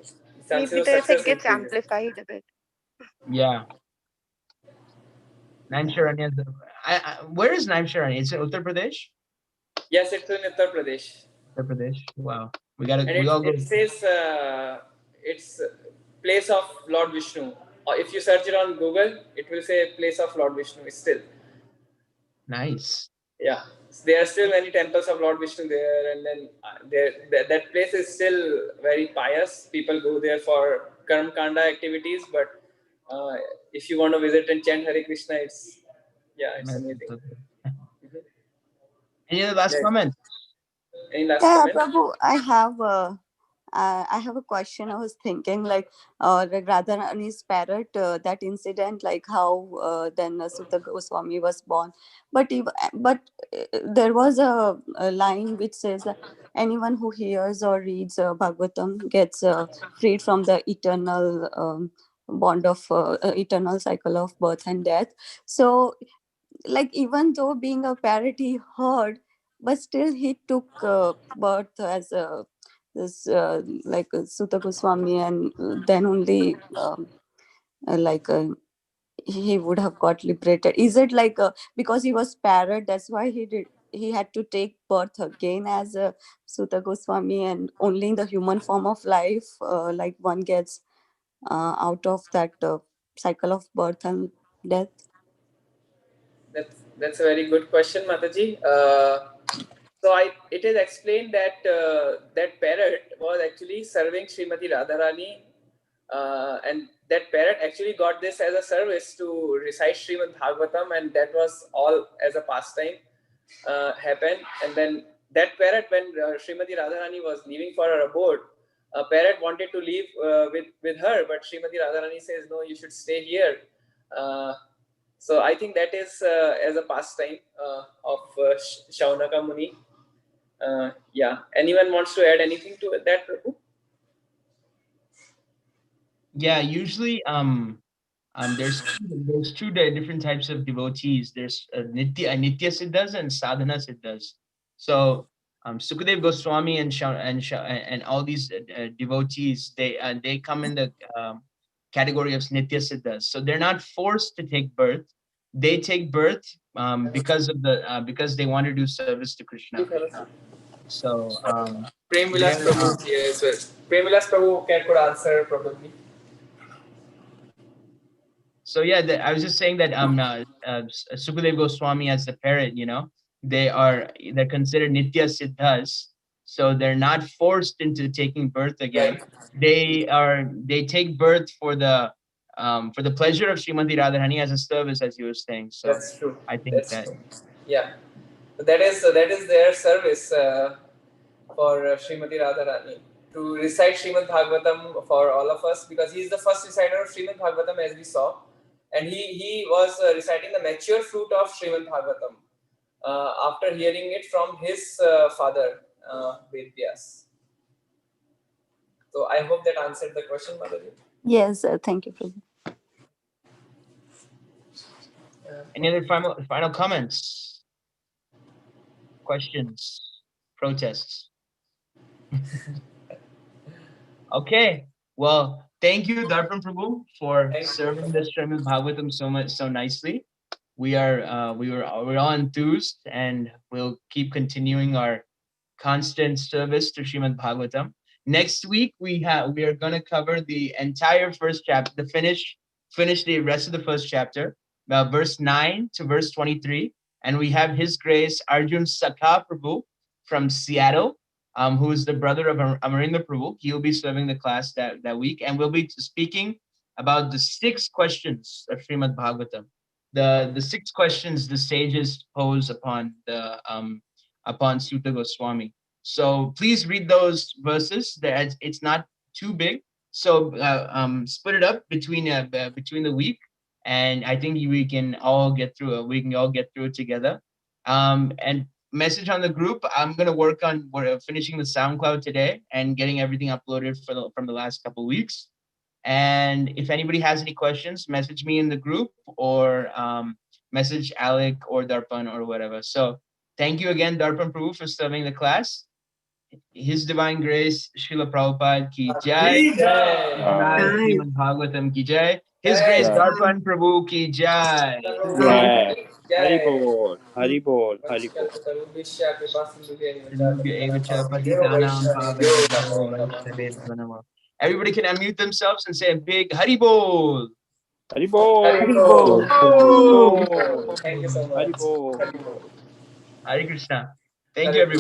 Maybe the effect gets amplified a bit. Yeah. Nami Sharanya. Where is Nami Sharanya? It's in Uttar Pradesh? Yes, it's in Uttar Pradesh. Uttar Pradesh. Wow. It says it's place of Lord Vishnu. Or if you search it on Google, it will say place of Lord Vishnu still. Nice. Yeah. There are still many temples of Lord Vishnu there, and then that place is still very pious. People go there for Karma Kanda activities, but if you want to visit and chant Hare Krishna, it's amazing. Any other last comments? Any last Yeah, comment? Prabhu, I have a question. I was thinking, like, Radharani's parrot, that incident, like how then Sutta Goswami was born. But there was a line which says that anyone who hears or reads Bhagavatam gets freed from the eternal bond of eternal cycle of birth and death. So, like, even though being a parrot, he heard, but still he took birth as a like Sutta Goswami, and then only he would have got liberated. Is it like because he was parrot, that's why he had to take birth again as a Sutta Goswami, and only in the human form of life like one gets out of that cycle of birth and death? That's a very good question, Mataji. So it is explained that that parrot was actually serving Srimati Radharani, and that parrot actually got this as a service to recite Srimad Bhagavatam, and that was all as a pastime happened. And then that parrot, when Srimati Radharani was leaving for her abode, a parrot wanted to leave with her, but Srimati Radharani says, no, you should stay here. So I think that is as a pastime of Shaunaka Muni. Yeah. Anyone wants to add anything to that, Prabhu? Yeah, usually there's two different types of devotees. There's Nitya Siddhas and Sadhana Siddhas. So Sukadev Goswami and all these devotees, they come in the category of Nitya Siddhas. So they're not forced to take birth. They take birth because they want to do service to Krishna. So Prem Vilas Prabhu here as well. Prem Vilas Prabhu could answer probably. So yeah, I was just saying that Sukadev Goswami as the parrot, they're considered Nitya Siddhas, so they're not forced into taking birth again. Right. They take birth for the pleasure of Srimati Radharani as a service, as you were saying. So that's true. I think True. Yeah, that is their service for Srimati Radharani to recite Srimad Bhagavatam for all of us, because he is the first reciter of Srimad Bhagavatam, as we saw, and he was reciting the mature fruit of Srimad Bhagavatam after hearing it from his father Vedvyas. So I hope that answered the question, Madhavi. Yes, thank you, Prabhu. Any other final comments, questions, protests? Okay, well, thank you, Darpan Prabhu, for serving the Srimad Bhagavatam so nicely. We're all enthused, and we'll keep continuing our constant service to Srimad Bhagavatam. Next week we are going to cover the entire first chapter, finish the rest of the first chapter, verse 9 to verse 23, and we have His Grace Arjun Sakha Prabhu from Seattle, who is the brother of Amarinder Prabhu. He will be serving the class that week, and we'll be speaking about the 6 questions of Srimad Bhagavatam. The 6 questions the sages pose upon Sutta Goswami. So please read those verses. It's not too big, so split it up between the week, and I think we can all get through it. We can all get through it together. And message on the group. I'm gonna work on finishing the SoundCloud today and getting everything uploaded from the last couple weeks. And if anybody has any questions, message me in the group or message Alec or Darpan or whatever. So thank you again, Darpan Prabhu, for serving the class. His Divine Grace, Srila Prabhupada ki jai. Srimad Bhagavatam ki jai. His Grace, Darpan Prabhu ki jai. Hari Bol, Hari Bol, Hari Bol. Everybody can unmute themselves and say a big Hari Bol. Hari Bol. Hari Bol. Thank you so much. Hari Bol. Hare Krishna. Thank you, everyone.